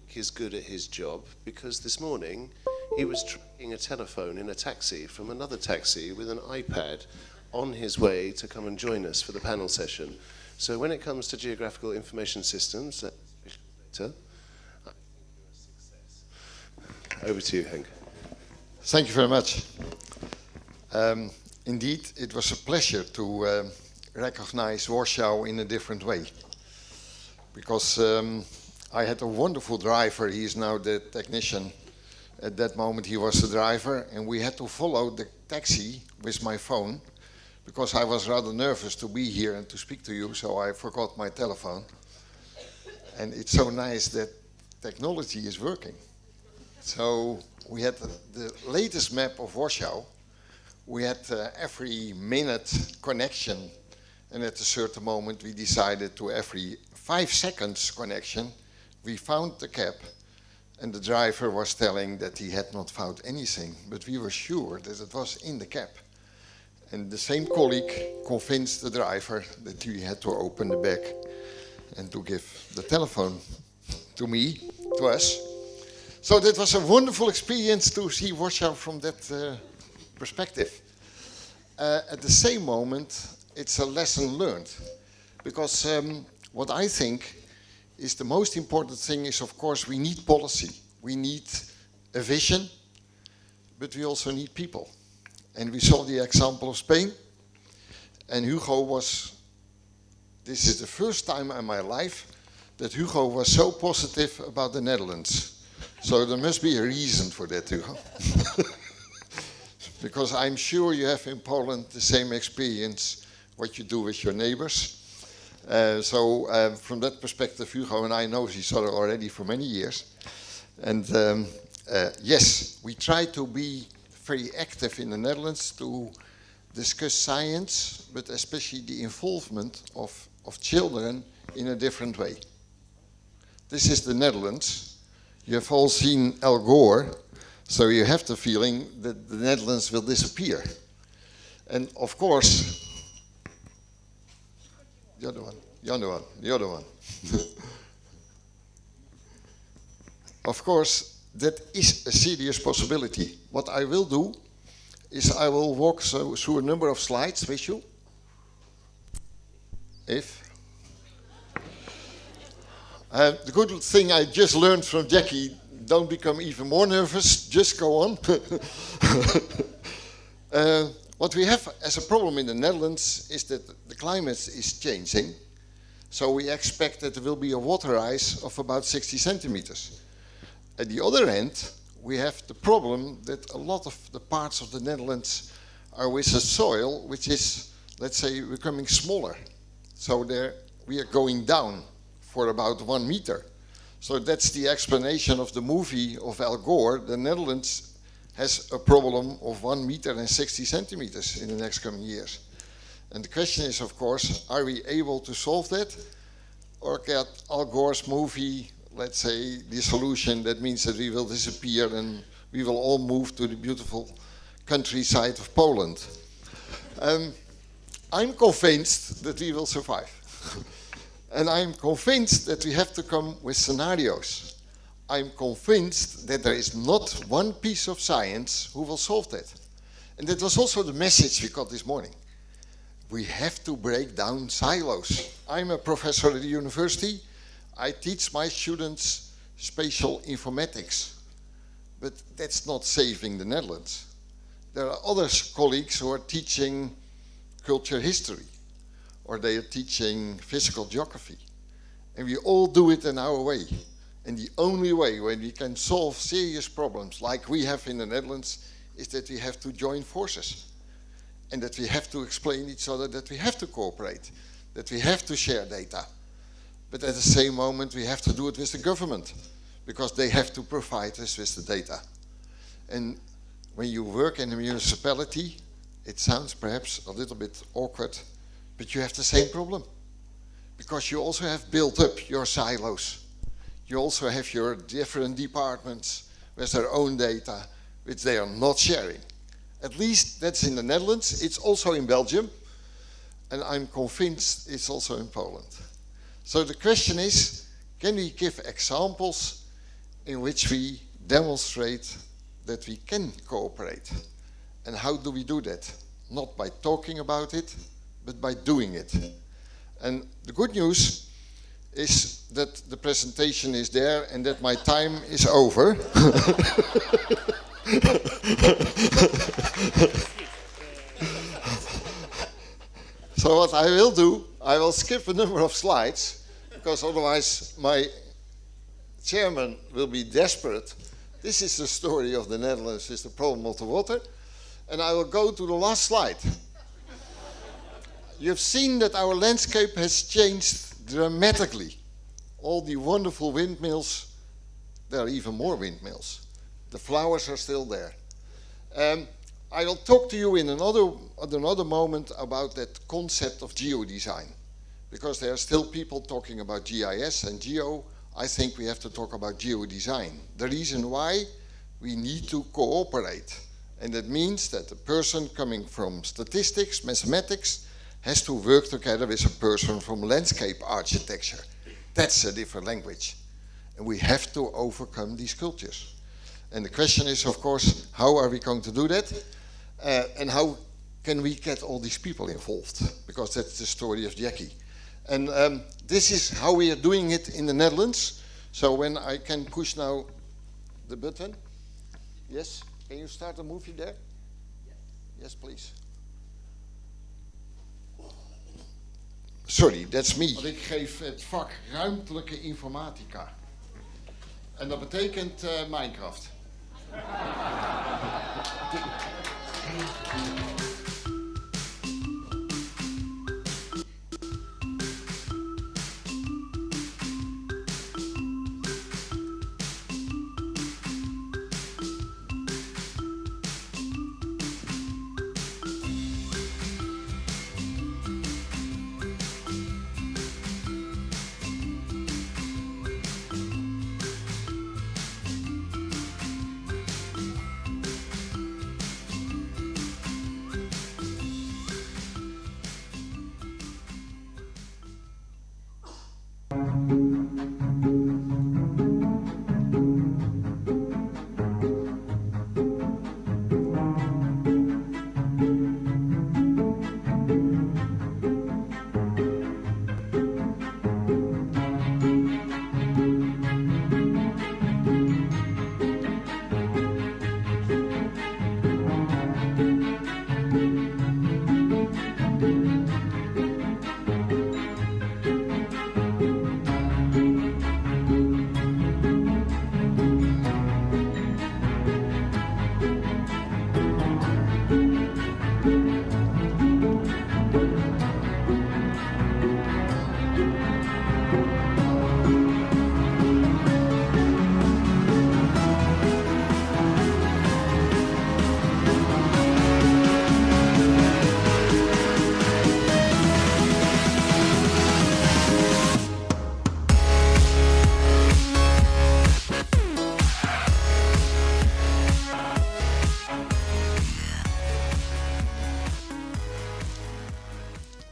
Henk is good at his job because this morning he was tracking a telephone in a taxi from another taxi with an iPad on his way to come and join us for the panel session. So when it comes to geographical information systems, data, I think you're a success. Over to you, Henk. Thank you very much. Indeed, it was a pleasure to recognize Warsaw in a different way. Because I had a wonderful driver, he is now the technician. At that moment he was the driver, and we had to follow the taxi with my phone because I was rather nervous to be here and to speak to you, so I forgot my telephone. And it's so nice that technology is working. So we had the latest map of Warsaw. We had every minute connection, and at a certain moment we decided to every 5 seconds connection. We found the cab, and the driver was telling that he had not found anything, but we were sure that it was in the cab. And the same colleague convinced the driver that he had to open the bag and to give the telephone to me, to us. So that was a wonderful experience to see Warsaw from that perspective. At the same moment, it's a lesson learned. Because what I think is the most important thing is, of course, we need policy. We need a vision, but we also need people. And we saw the example of Spain. And Hugo was, this is the first time in my life that Hugo was so positive about the Netherlands. So there must be a reason for that, Hugo. Because I'm sure you have in Poland the same experience, what you do with your neighbors. So from that perspective, Hugo and I know each other already for many years. And yes, we try to be very active in the Netherlands to discuss science, but especially the involvement of children in a different way. This is the Netherlands. You have all seen Al Gore, so you have the feeling that the Netherlands will disappear. And of course, the other one. Of course, that is a serious possibility. What I will do is I will walk through a number of slides with you. The good thing I just learned from Jackie, don't become even more nervous, just go on. What we have as a problem in the Netherlands is that the climate is changing. So we expect that there will be a water rise of about 60 centimeters. At the other end, we have the problem that a lot of the parts of the Netherlands are with a soil which is, let's say, becoming smaller. So there we are going down for about 1 meter. So that's the explanation of the movie of Al Gore. The Netherlands has a problem of 1 meter and 60 centimeters in the next coming years. And the question is, of course, are we able to solve that? Or get Al Gore's movie, let's say, the solution that means that we will disappear and we will all move to the beautiful countryside of Poland? I'm convinced that we will survive. And I'm convinced that we have to come with scenarios. I'm convinced that there is not one piece of science who will solve that. And that was also the message we got this morning. We have to break down silos. I'm a professor at the university. I teach my students spatial informatics. But that's not saving the Netherlands. There are other colleagues who are teaching culture history, or they are teaching physical geography. And we all do it in our way. And the only way when we can solve serious problems like we have in the Netherlands is that we have to join forces. And that we have to explain each other that we have to cooperate, that we have to share data. But at the same moment we have to do it with the government because they have to provide us with the data. And when you work in a municipality, it sounds perhaps a little bit awkward, but you have the same problem. Because you also have built up your silos. you also have your different departments with their own data, which they are not sharing. At least that's in the Netherlands. It's also in Belgium, and I'm convinced it's also in Poland. So the question is, can we give examples in which we demonstrate that we can cooperate? And how do we do that? Not by talking about it, but by doing it. And the good news is that the presentation is there and that my time is over. So what I will do, I will skip a number of slides, because otherwise my chairman will be desperate. This is the story of the Netherlands, is the problem of the water. And I will go to the last slide. You've seen that our landscape has changed dramatically. All the wonderful windmills, there are even more windmills. The flowers are still there. I will talk to you in another moment about that concept of geo-design, because there are still people talking about GIS and geo. I think we have to talk about geo-design. The reason why, we need to cooperate. And that means that the person coming from statistics, mathematics, has to work together with a person from landscape architecture. That's a different language. And we have to overcome these cultures. And the question is, of course, how are we going to do that? And how can we get all these people involved? Because that's the story of Jackie. And this is how we are doing it in the Netherlands. So when I can push now the button. Yes, can you start the movie there? Yes, please. Sorry, that's me. Want ik geef het vak ruimtelijke informatica. En dat betekent Minecraft.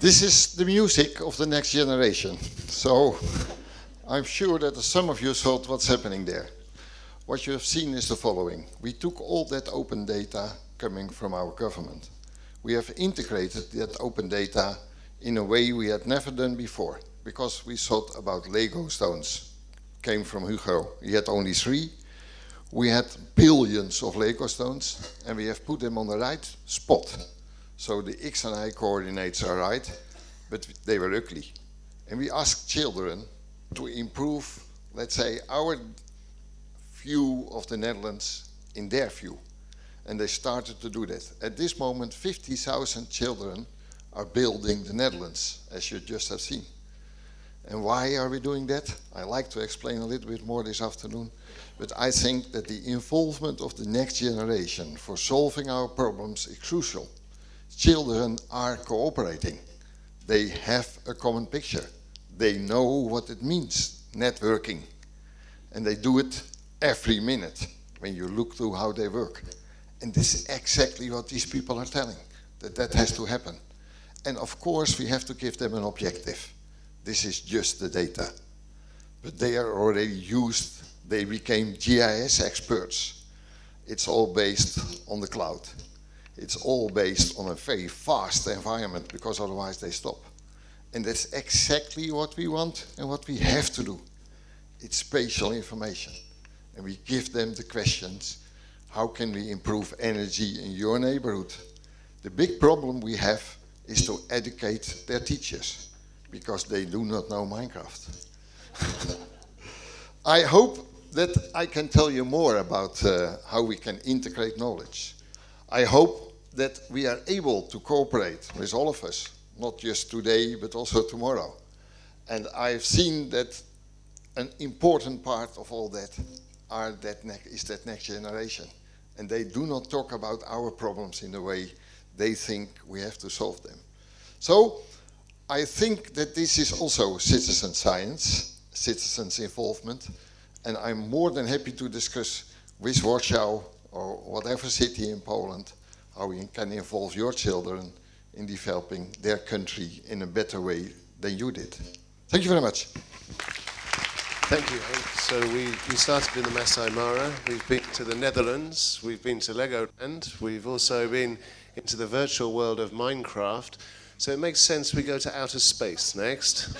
This is the music of the next generation. So I'm sure that some of you thought what's happening there. What you have seen is the following. We took all that open data coming from our government. We have integrated that open data in a way we had never done before, because we thought about Lego stones. Came from Hugo. He had only 3. We had billions of Lego stones, and we have put them on the right spot. So the X and Y coordinates are right, but they were ugly. And we asked children to improve, let's say, our view of the Netherlands in their view. And they started to do that. At this moment, 50,000 children are building the Netherlands, as you just have seen. And why are we doing that? I like to explain a little bit more this afternoon, but I think that the involvement of the next generation for solving our problems is crucial. Children are cooperating. They have a common picture. They know what it means, networking. And they do it every minute when you look through how they work. And this is exactly what these people are telling, that has to happen. And of course, we have to give them an objective. This is just the data. But they are already used, they became GIS experts. It's all based on the cloud. It's all based on a very fast environment, because otherwise they stop. And that's exactly what we want and what we have to do. It's spatial information. And we give them the questions, how can we improve energy in your neighborhood? The big problem we have is to educate their teachers, because they do not know Minecraft. I hope that I can tell you more about how we can integrate knowledge. I hope that we are able to cooperate with all of us, not just today, but also tomorrow. And I've seen that an important part of all that is that next generation. And they do not talk about our problems in the way they think we have to solve them. So I think that this is also citizen science, citizens' involvement, and I'm more than happy to discuss with Warsaw or whatever city in Poland how we can involve your children in developing their country in a better way than you did. Thank you very much. Thank you. So we started in the Masai Mara, we've been to the Netherlands, we've been to Legoland, we've also been into the virtual world of Minecraft. So it makes sense we go to outer space next.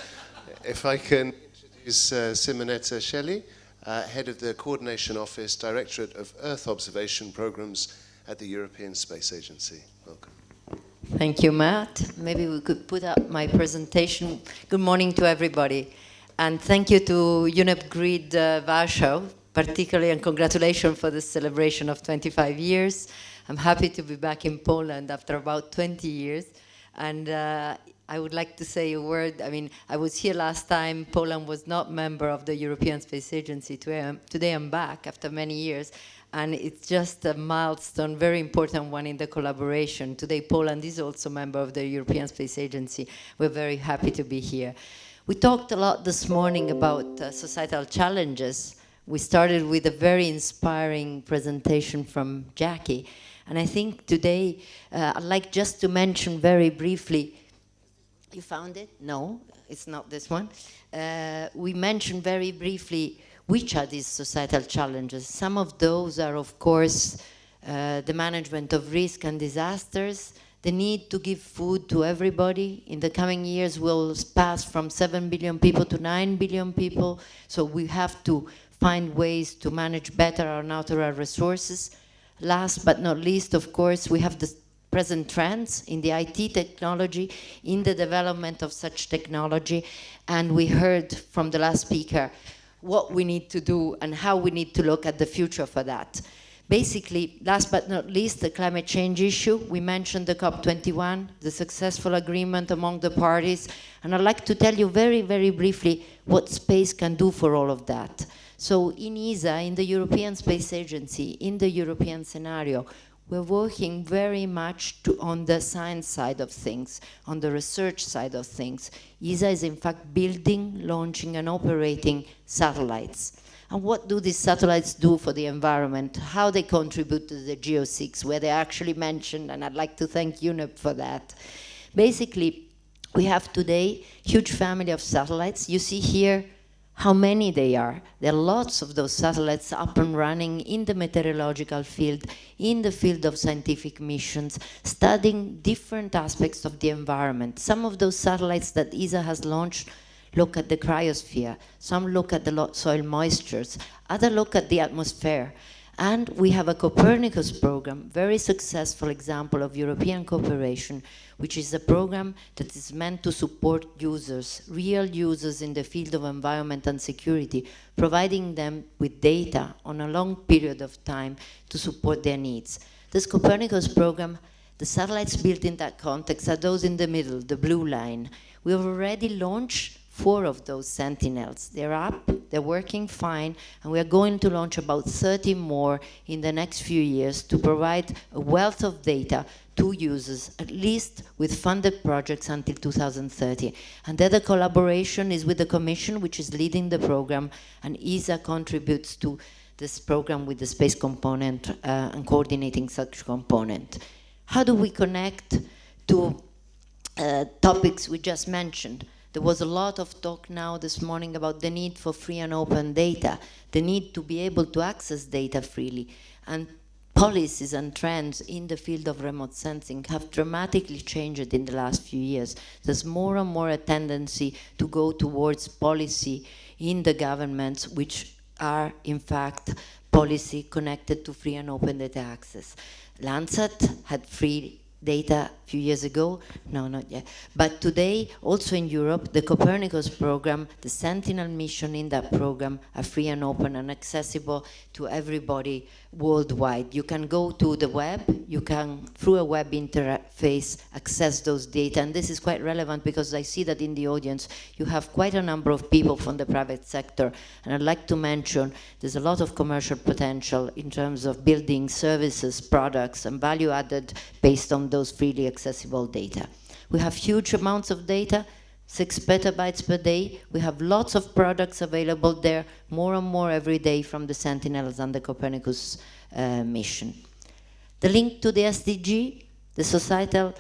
If I can introduce Simonetta Shelley, Head of the Coordination Office, Directorate of Earth Observation Programs at the European Space Agency. Welcome. Thank you, Matt. Maybe we could put up my presentation. Good morning to everybody. And thank you to UNEP GRID-Warsaw, particularly, and congratulations for the celebration of 25 years. I'm happy to be back in Poland after about 20 years. And I would like to say a word. I mean, I was here last time. Poland was not member of the European Space Agency. Today I'm back after many years. And it's just a milestone, very important one in the collaboration. Today Poland is also a member of the European Space Agency. We're very happy to be here. We talked a lot this morning about societal challenges. We started with a very inspiring presentation from Jackie. And I think today, I'd like just to mention very briefly, you found it? No, it's not this one. We mentioned very briefly which are these societal challenges. Some of those are, of course, the management of risk and disasters, the need to give food to everybody. In the coming years, we'll pass from 7 billion people to 9 billion people. So we have to find ways to manage better our natural resources. Last but not least, of course, we have the present trends in the IT technology, in the development of such technology. And we heard from the last speaker what we need to do and how we need to look at the future for that. Basically, last but not least, the climate change issue. We mentioned the COP21, the successful agreement among the parties, and I'd like to tell you very, very briefly what space can do for all of that. So in ESA, in the European Space Agency, in the European scenario, we're working very much on the science side of things, on the research side of things. ESA is in fact building, launching and operating satellites. And what do these satellites do for the environment? How they contribute to the GEO-6, where they actually mentioned, and I'd like to thank UNEP for that. Basically, we have today a huge family of satellites. You see here how many they are. There are lots of those satellites up and running in the meteorological field, in the field of scientific missions, studying different aspects of the environment. Some of those satellites that ESA has launched look at the cryosphere, some look at the soil moistures, others look at the atmosphere. And we have a Copernicus program, very successful example of European cooperation, which is a program that is meant to support users, real users in the field of environment and security, providing them with data on a long period of time to support their needs. This Copernicus program, the satellites built in that context are those in the middle, the blue line. We have already launched 4 of those Sentinels. They're up, they're working fine, and we are going to launch about 30 more in the next few years to provide a wealth of data to users, at least with funded projects until 2030. And the other collaboration is with the Commission, which is leading the program, and ESA contributes to this program with the space component and coordinating such component. How do we connect to topics we just mentioned? There was a lot of talk now this morning about the need for free and open data, the need to be able to access data freely. And policies and trends in the field of remote sensing have dramatically changed in the last few years. There's more and more a tendency to go towards policy in the governments which are in fact policy connected to free and open data access. Landsat had free data a few years ago, no, not yet. But today, also in Europe, the Copernicus program, the Sentinel mission in that program are free and open and accessible to everybody worldwide. You can go to the web, you can, through a web interface, access those data. And this is quite relevant because I see that in the audience, you have quite a number of people from the private sector. And I'd like to mention, there's a lot of commercial potential in terms of building services, products, and value added based on those freely accessible data. We have huge amounts of data, 6 petabytes per day. We have lots of products available there, more and more every day from the Sentinels and the Copernicus mission. The link to the SDG, the Societal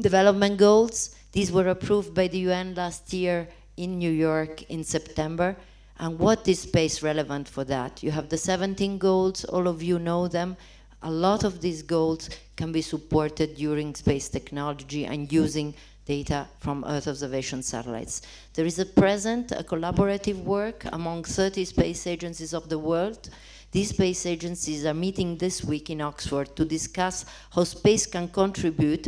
Development Goals, these were approved by the UN last year in New York in September. And what is space relevant for that? You have the 17 goals, all of you know them. A lot of these goals can be supported during space technology and using data from Earth observation satellites. There is at present a collaborative work among 30 space agencies of the world. These space agencies are meeting this week in Oxford to discuss how space can contribute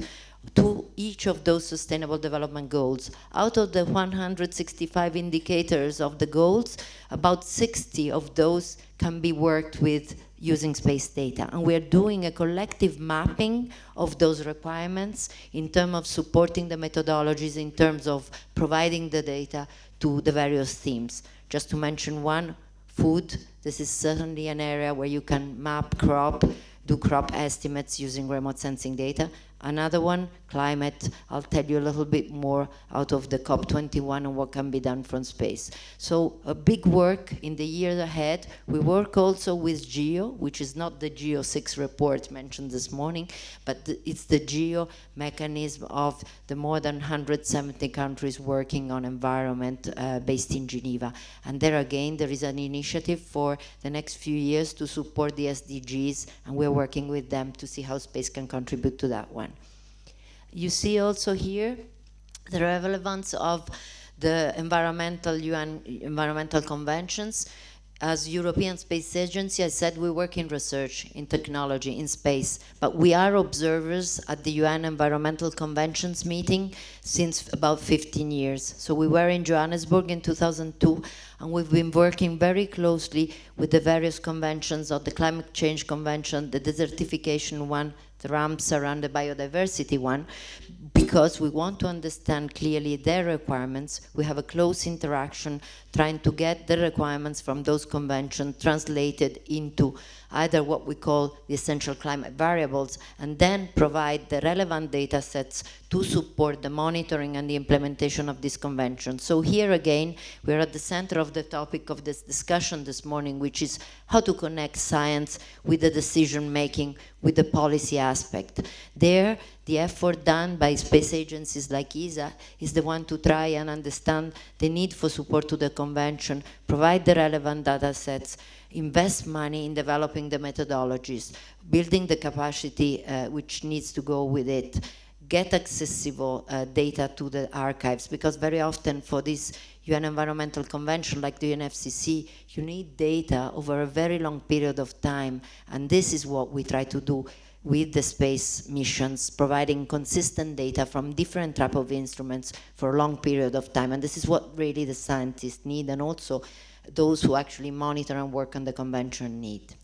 to each of those sustainable development goals. Out of the 165 indicators of the goals, about 60 of those can be worked with using space data. And we're doing a collective mapping of those requirements in terms of supporting the methodologies, in terms of providing the data to the various themes. Just to mention one, food. This is certainly an area where you can map crop, do crop estimates using remote sensing data. Another one, climate. I'll tell you a little bit more out of the COP21 and what can be done from space. So a big work in the years ahead. We work also with GEO, which is not the GEO-6 report mentioned this morning, but it's the GEO mechanism of the more than 170 countries working on environment based in Geneva. And there again, there is an initiative for the next few years to support the SDGs, and we're working with them to see how space can contribute to that one. You see also here the relevance of the UN environmental conventions. As European Space Agency, I said we work in research, in technology, in space, but we are observers at the UN Environmental Conventions meeting since about 15 years. So we were in Johannesburg in 2002, and we've been working very closely with the various conventions of the Climate Change Convention, the Desertification one, the Ramsar and the Biodiversity one, because we want to understand clearly their requirements. We have a close interaction trying to get the requirements from those conventions translated into either what we call the essential climate variables, and then provide the relevant data sets to support the monitoring and the implementation of this convention. So here again, we're at the center of the topic of this discussion this morning, which is how to connect science with the decision making, with the policy aspect. There, the effort done by space agencies like ESA is the one to try and understand the need for support to the convention, provide the relevant data sets, invest money in developing the methodologies, building the capacity which needs to go with it, get accessible data to the archives, because very often for this UN Environmental Convention like the UNFCCC, you need data over a very long period of time, and this is what we try to do with the space missions, providing consistent data from different type of instruments for a long period of time. And this is what really the scientists need, and also those who actually monitor and work on the convention need.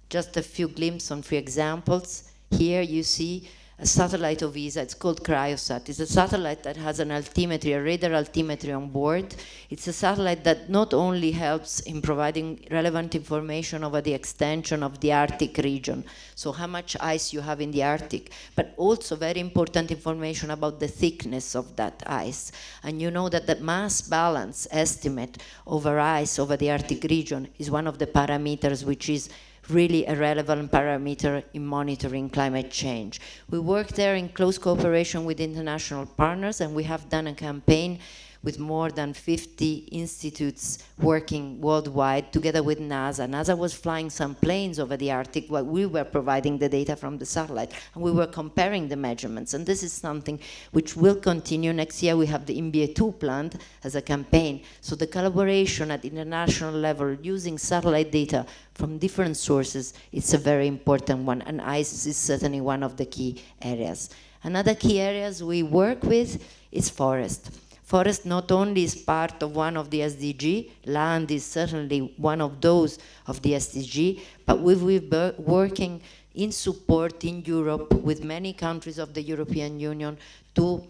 Just a few glimpses on 3 examples. Here you see a satellite of ESA. It's called Cryosat. It's a satellite that has an altimetry, a radar altimetry on board. It's a satellite that not only helps in providing relevant information over the extension of the Arctic region, so how much ice you have in the Arctic, but also very important information about the thickness of that ice. And you know that the mass balance estimate over ice over the Arctic region is one of the parameters which is really a relevant parameter in monitoring climate change. We work there in close cooperation with international partners, and we have done a campaign with more than 50 institutes working worldwide together with NASA. NASA was flying some planes over the Arctic while we were providing the data from the satellite, and we were comparing the measurements. And this is something which will continue. Next year we have the MBA2 planned as a campaign. So the collaboration at international level using satellite data from different sources, it's a very important one, and ice is certainly one of the key areas. Another key areas we work with is forest. Forest not only is part of one of the SDG, land is certainly one of those of the SDG, but we've been working in support in Europe with many countries of the European Union to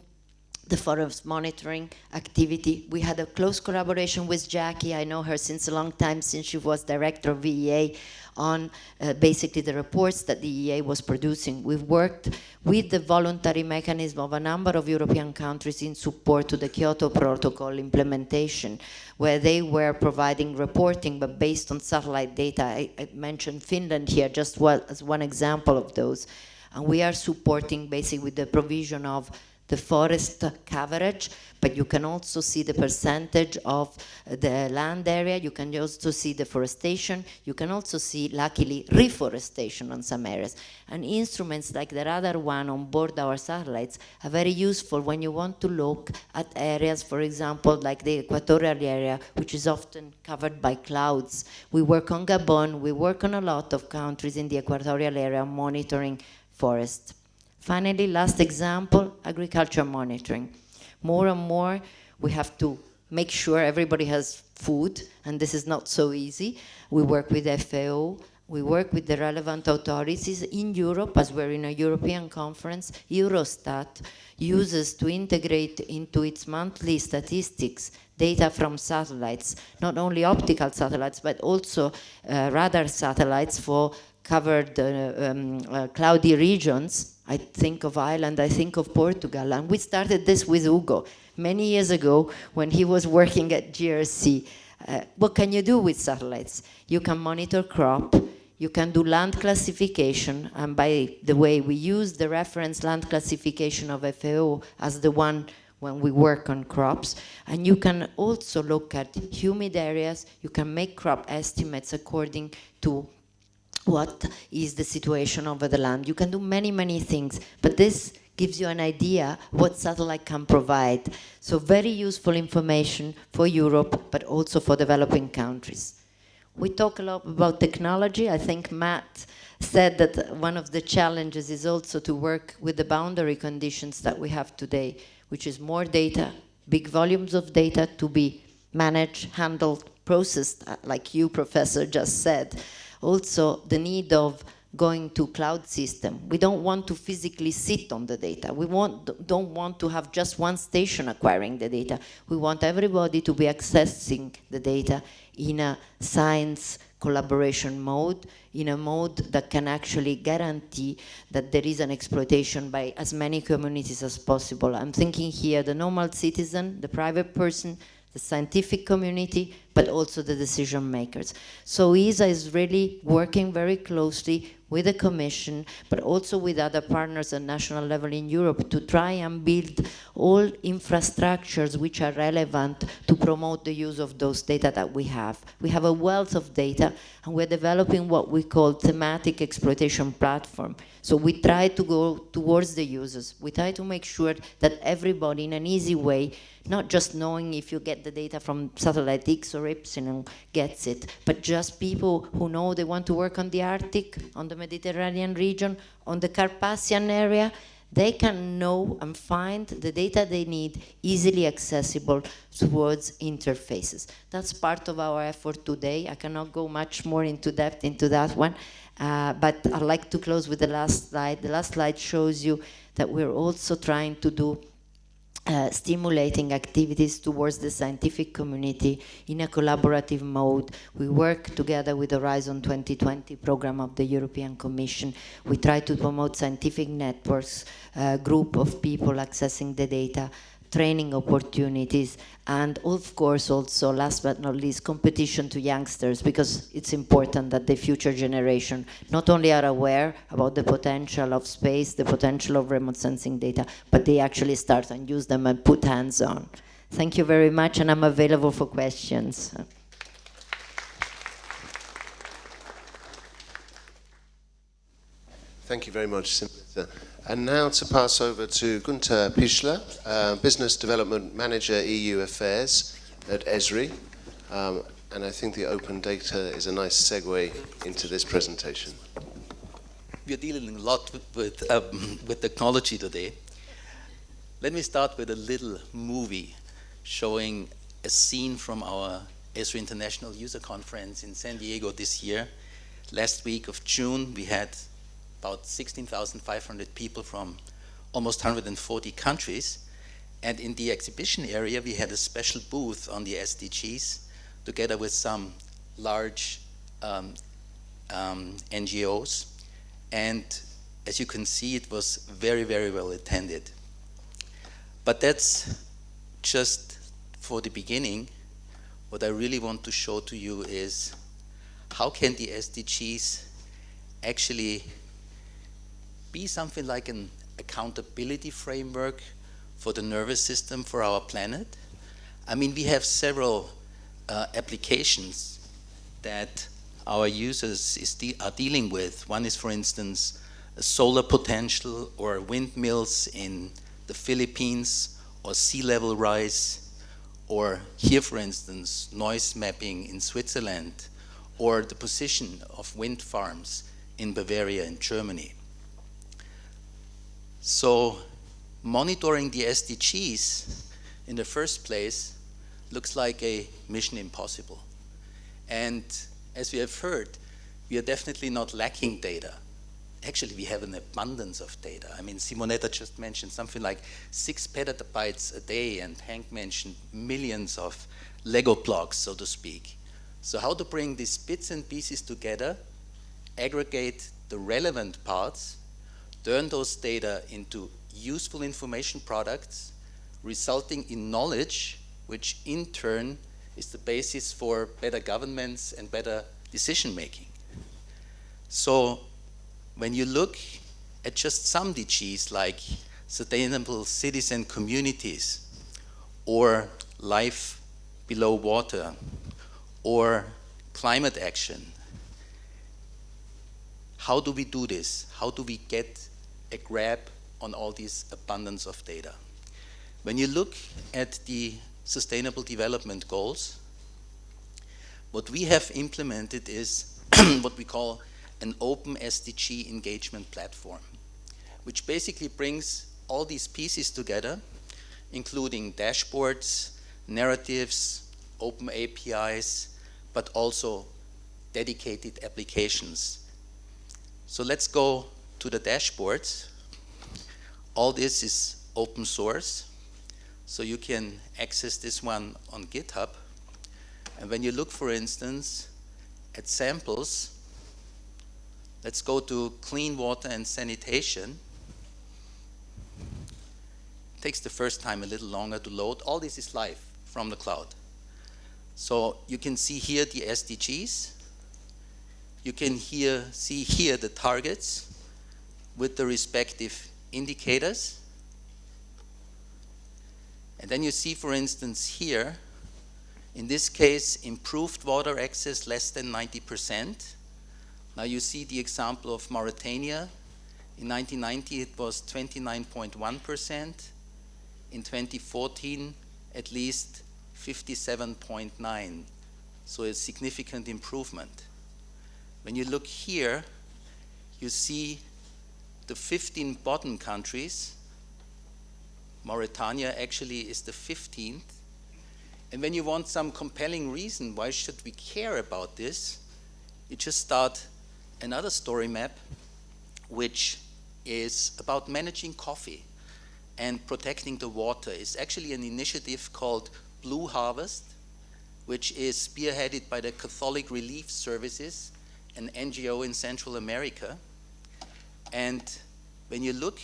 the forest monitoring activity. We had a close collaboration with Jackie. I know her since a long time, since she was director of VEA, on basically the reports that the EA was producing. We've worked with the voluntary mechanism of a number of European countries in support to the Kyoto Protocol implementation, where they were providing reporting, but based on satellite data. I mentioned Finland here just as one example of those. And we are supporting basically with the provision of the forest coverage, but you can also see the percentage of the land area, you can also see deforestation, you can also see, luckily, reforestation on some areas. And instruments like the radar one on board our satellites are very useful when you want to look at areas, for example, like the equatorial area, which is often covered by clouds. We work on Gabon, we work on a lot of countries in the equatorial area monitoring forests. Finally, last example, agriculture monitoring. More and more, we have to make sure everybody has food, and this is not so easy. We work with FAO, we work with the relevant authorities in Europe, as we're in a European conference. Eurostat uses to integrate into its monthly statistics data from satellites, not only optical satellites, but also radar satellites for covered cloudy regions. I think of Ireland, I think of Portugal, and we started this with Hugo many years ago when he was working at GRC. What can you do with satellites? You can monitor crop, you can do land classification, and by the way, we use the reference land classification of FAO as the one when we work on crops, and you can also look at humid areas, you can make crop estimates according to what is the situation over the land. You can do many, many things, but this gives you an idea what satellite can provide. So very useful information for Europe, but also for developing countries. We talk a lot about technology. I think Matt said that one of the challenges is also to work with the boundary conditions that we have today, which is more data, big volumes of data to be managed, handled, processed, like you, Professor, just said. Also, the need of going to cloud system. We don't want to physically sit on the data. We don't want to have just one station acquiring the data. We want everybody to be accessing the data in a science collaboration mode, in a mode that can actually guarantee that there is an exploitation by as many communities as possible. I'm thinking here the normal citizen, the private person, the scientific community, but also the decision makers. So ESA is really working very closely with the Commission, but also with other partners at national level in Europe to try and build all infrastructures which are relevant to promote the use of those data that we have. We have a wealth of data, and we're developing what we call thematic exploitation platform. So we try to go towards the users. We try to make sure that everybody in an easy way, not just knowing if you get the data from satellite X or Y gets it, but just people who know they want to work on the Arctic, on the Mediterranean region, on the Carpathian area, they can know and find the data they need easily accessible towards interfaces. That's part of our effort today. I cannot go much more into depth into that one, but I'd like to close with the last slide. The last slide shows you that we're also trying to do stimulating activities towards the scientific community in a collaborative mode. We work together with the Horizon 2020 program of the European Commission. We try to promote scientific networks, group of people accessing the data, training opportunities, and of course also, last but not least, competition to youngsters, because it's important that the future generation not only are aware about the potential of space, the potential of remote sensing data, but they actually start and use them and put hands on. Thank you very much, and I'm available for questions. Thank you very much, Simita. And now to pass over to Gunther Pichler, Business Development Manager, EU Affairs at ESRI. And I think the open data is a nice segue into this presentation. We are dealing a lot with technology today. Let me start with a little movie showing a scene from our ESRI International User Conference in San Diego this year. Last week of June, we had about 16,500 people from almost 140 countries. And in the exhibition area, we had a special booth on the SDGs together with some large NGOs. And as you can see, it was very, very well attended. But that's just for the beginning. What I really want to show to you is how can the SDGs actually be something like an accountability framework for the nervous system for our planet. I mean, we have several applications that our users are dealing with. One is, for instance, a solar potential or windmills in the Philippines, or sea level rise, or here, for instance, noise mapping in Switzerland, or the position of wind farms in Bavaria and Germany. So monitoring the SDGs in the first place looks like a mission impossible. And as we have heard, we are definitely not lacking data. Actually, we have an abundance of data. I mean, Simonetta just mentioned something like 6 petabytes a day, and Hank mentioned millions of Lego blocks, so to speak. So how to bring these bits and pieces together, aggregate the relevant parts, turn those data into useful information products, resulting in knowledge, which in turn is the basis for better governments and better decision making. So when you look at just some DGs like sustainable cities and communities, or life below water, or climate action, how do we do this? How do we get a grab on all this abundance of data? When you look at the Sustainable Development Goals, what we have implemented is what we call an open SDG engagement platform, which basically brings all these pieces together, including dashboards, narratives, open APIs, but also dedicated applications. So let's go to the dashboards. All this is open source, so you can access this one on GitHub. And when you look, for instance, at samples, let's go to clean water and sanitation. It takes the first time a little longer to load. All this is live from the cloud. So you can see here the SDGs. You can see here the targets with the respective indicators. And then you see, for instance, here, in this case, improved water access less than 90%. Now you see the example of Mauritania. In 1990, it was 29.1%. In 2014, at least 57.9%. So a significant improvement. When you look here, you see the 15 bottom countries. Mauritania actually is the 15th. And when you want some compelling reason why should we care about this, you just start another story map, which is about managing coffee and protecting the water. It's actually an initiative called Blue Harvest, which is spearheaded by the Catholic Relief Services, an NGO in Central America. And when you look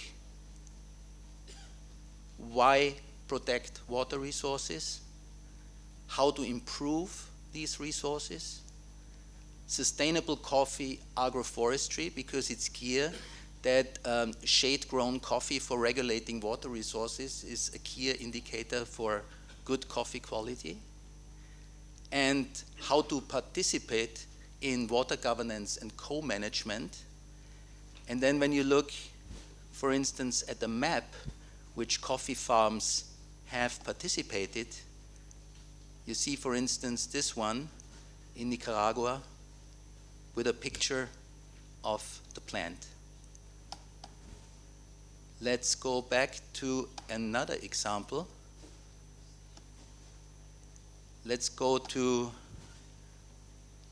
why protect water resources, how to improve these resources, sustainable coffee agroforestry, because it's clear that shade-grown coffee for regulating water resources is a key indicator for good coffee quality, and how to participate in water governance and co-management. And then when you look, for instance, at the map which coffee farms have participated, you see, for instance, this one in Nicaragua with a picture of the plant. Let's go back to another example. Let's go to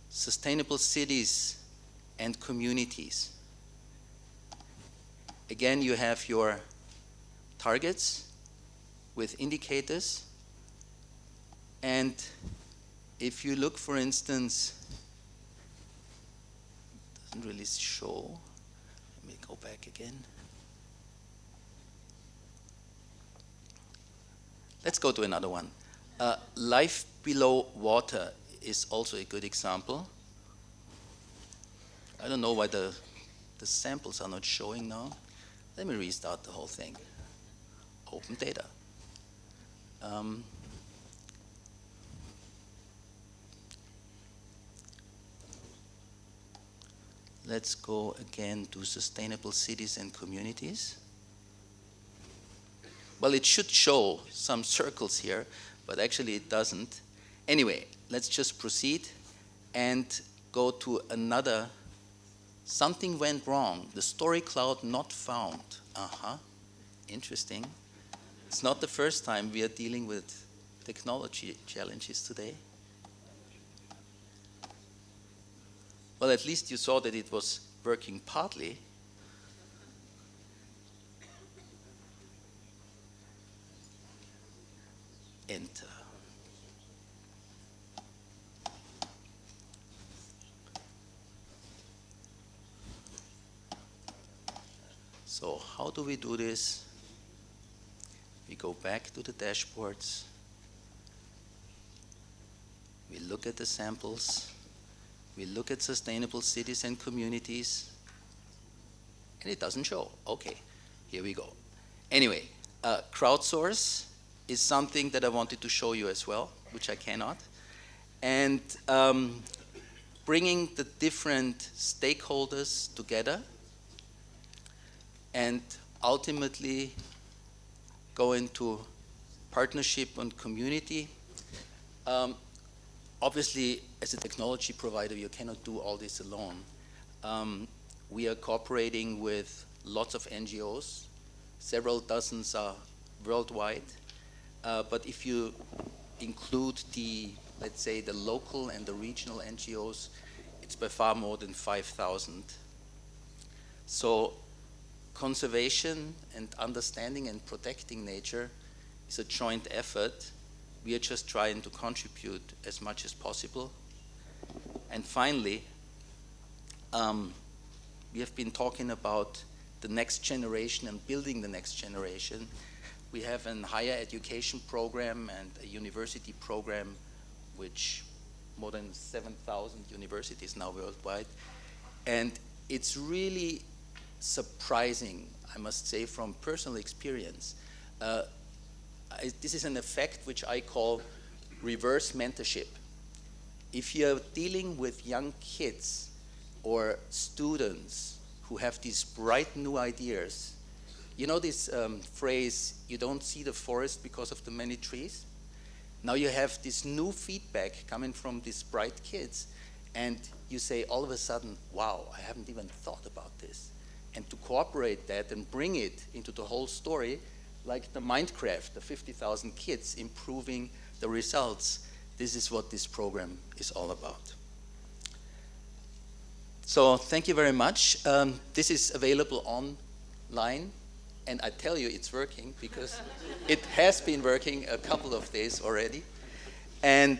sustainable cities and communities. Again, you have your targets with indicators. And if you look, for instance, it doesn't really show. Let me go back again. Let's go to another one. Life below water is also a good example. I don't know why the samples are not showing now. Let me restart the whole thing. Open data. Let's go again to sustainable cities and communities. Well, it should show some circles here, but actually it doesn't. Anyway, let's just proceed and go to another. Something went wrong. The story cloud not found. Interesting. It's not the first time we are dealing with technology challenges today. Well, at least you saw that it was working partly. Enter. So how do we do this? We go back to the dashboards. We look at the samples. We look at sustainable cities and communities. And it doesn't show. Okay, here we go. Anyway, crowdsource is something that I wanted to show you as well, which I cannot. And bringing the different stakeholders together and ultimately go into partnership and community. Obviously, as a technology provider, you cannot do all this alone. We are cooperating with lots of NGOs. Several dozens are worldwide. But if you include the, let's say, the local and the regional NGOs, it's by far more than 5,000. So conservation and understanding and protecting nature is a joint effort. We are just trying to contribute as much as possible. And finally, we have been talking about the next generation and building the next generation. We have a higher education program and a university program, which more than 7,000 universities now worldwide. And it's really surprising, I must say, from personal experience. This is an effect which I call reverse mentorship. If you're dealing with young kids or students who have these bright new ideas, you know this phrase, you don't see the forest because of the many trees? Now you have this new feedback coming from these bright kids, and you say all of a sudden, wow, I haven't even thought about this. and to cooperate that and bring it into the whole story, like the Minecraft, the 50,000 kids improving the results. This is what this program is all about. So thank you very much. This is available online, and I tell you it's working because it has been working a couple of days already. And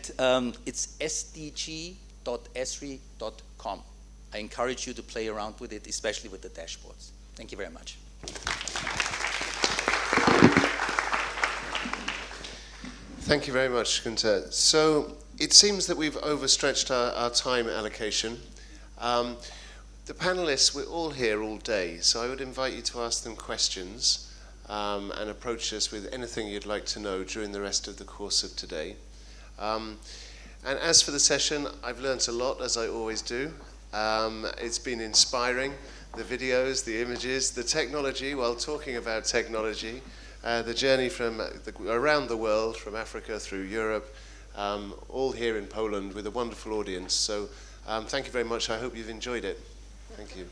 it's sdg.esri.com. I encourage you to play around with it, especially with the dashboards. Thank you very much. Thank you very much, Günther. So it seems that we've overstretched our time allocation. The panelists, we're all here all day, so I would invite you to ask them questions and approach us with anything you'd like to know during the rest of the course of today. And as for the session, I've learnt a lot, as I always do. It's been inspiring, the videos, the images, the technology, while talking about technology, the journey from around the world, from Africa through Europe, all here in Poland with a wonderful audience. So thank you very much. I hope you've enjoyed it. Thank you.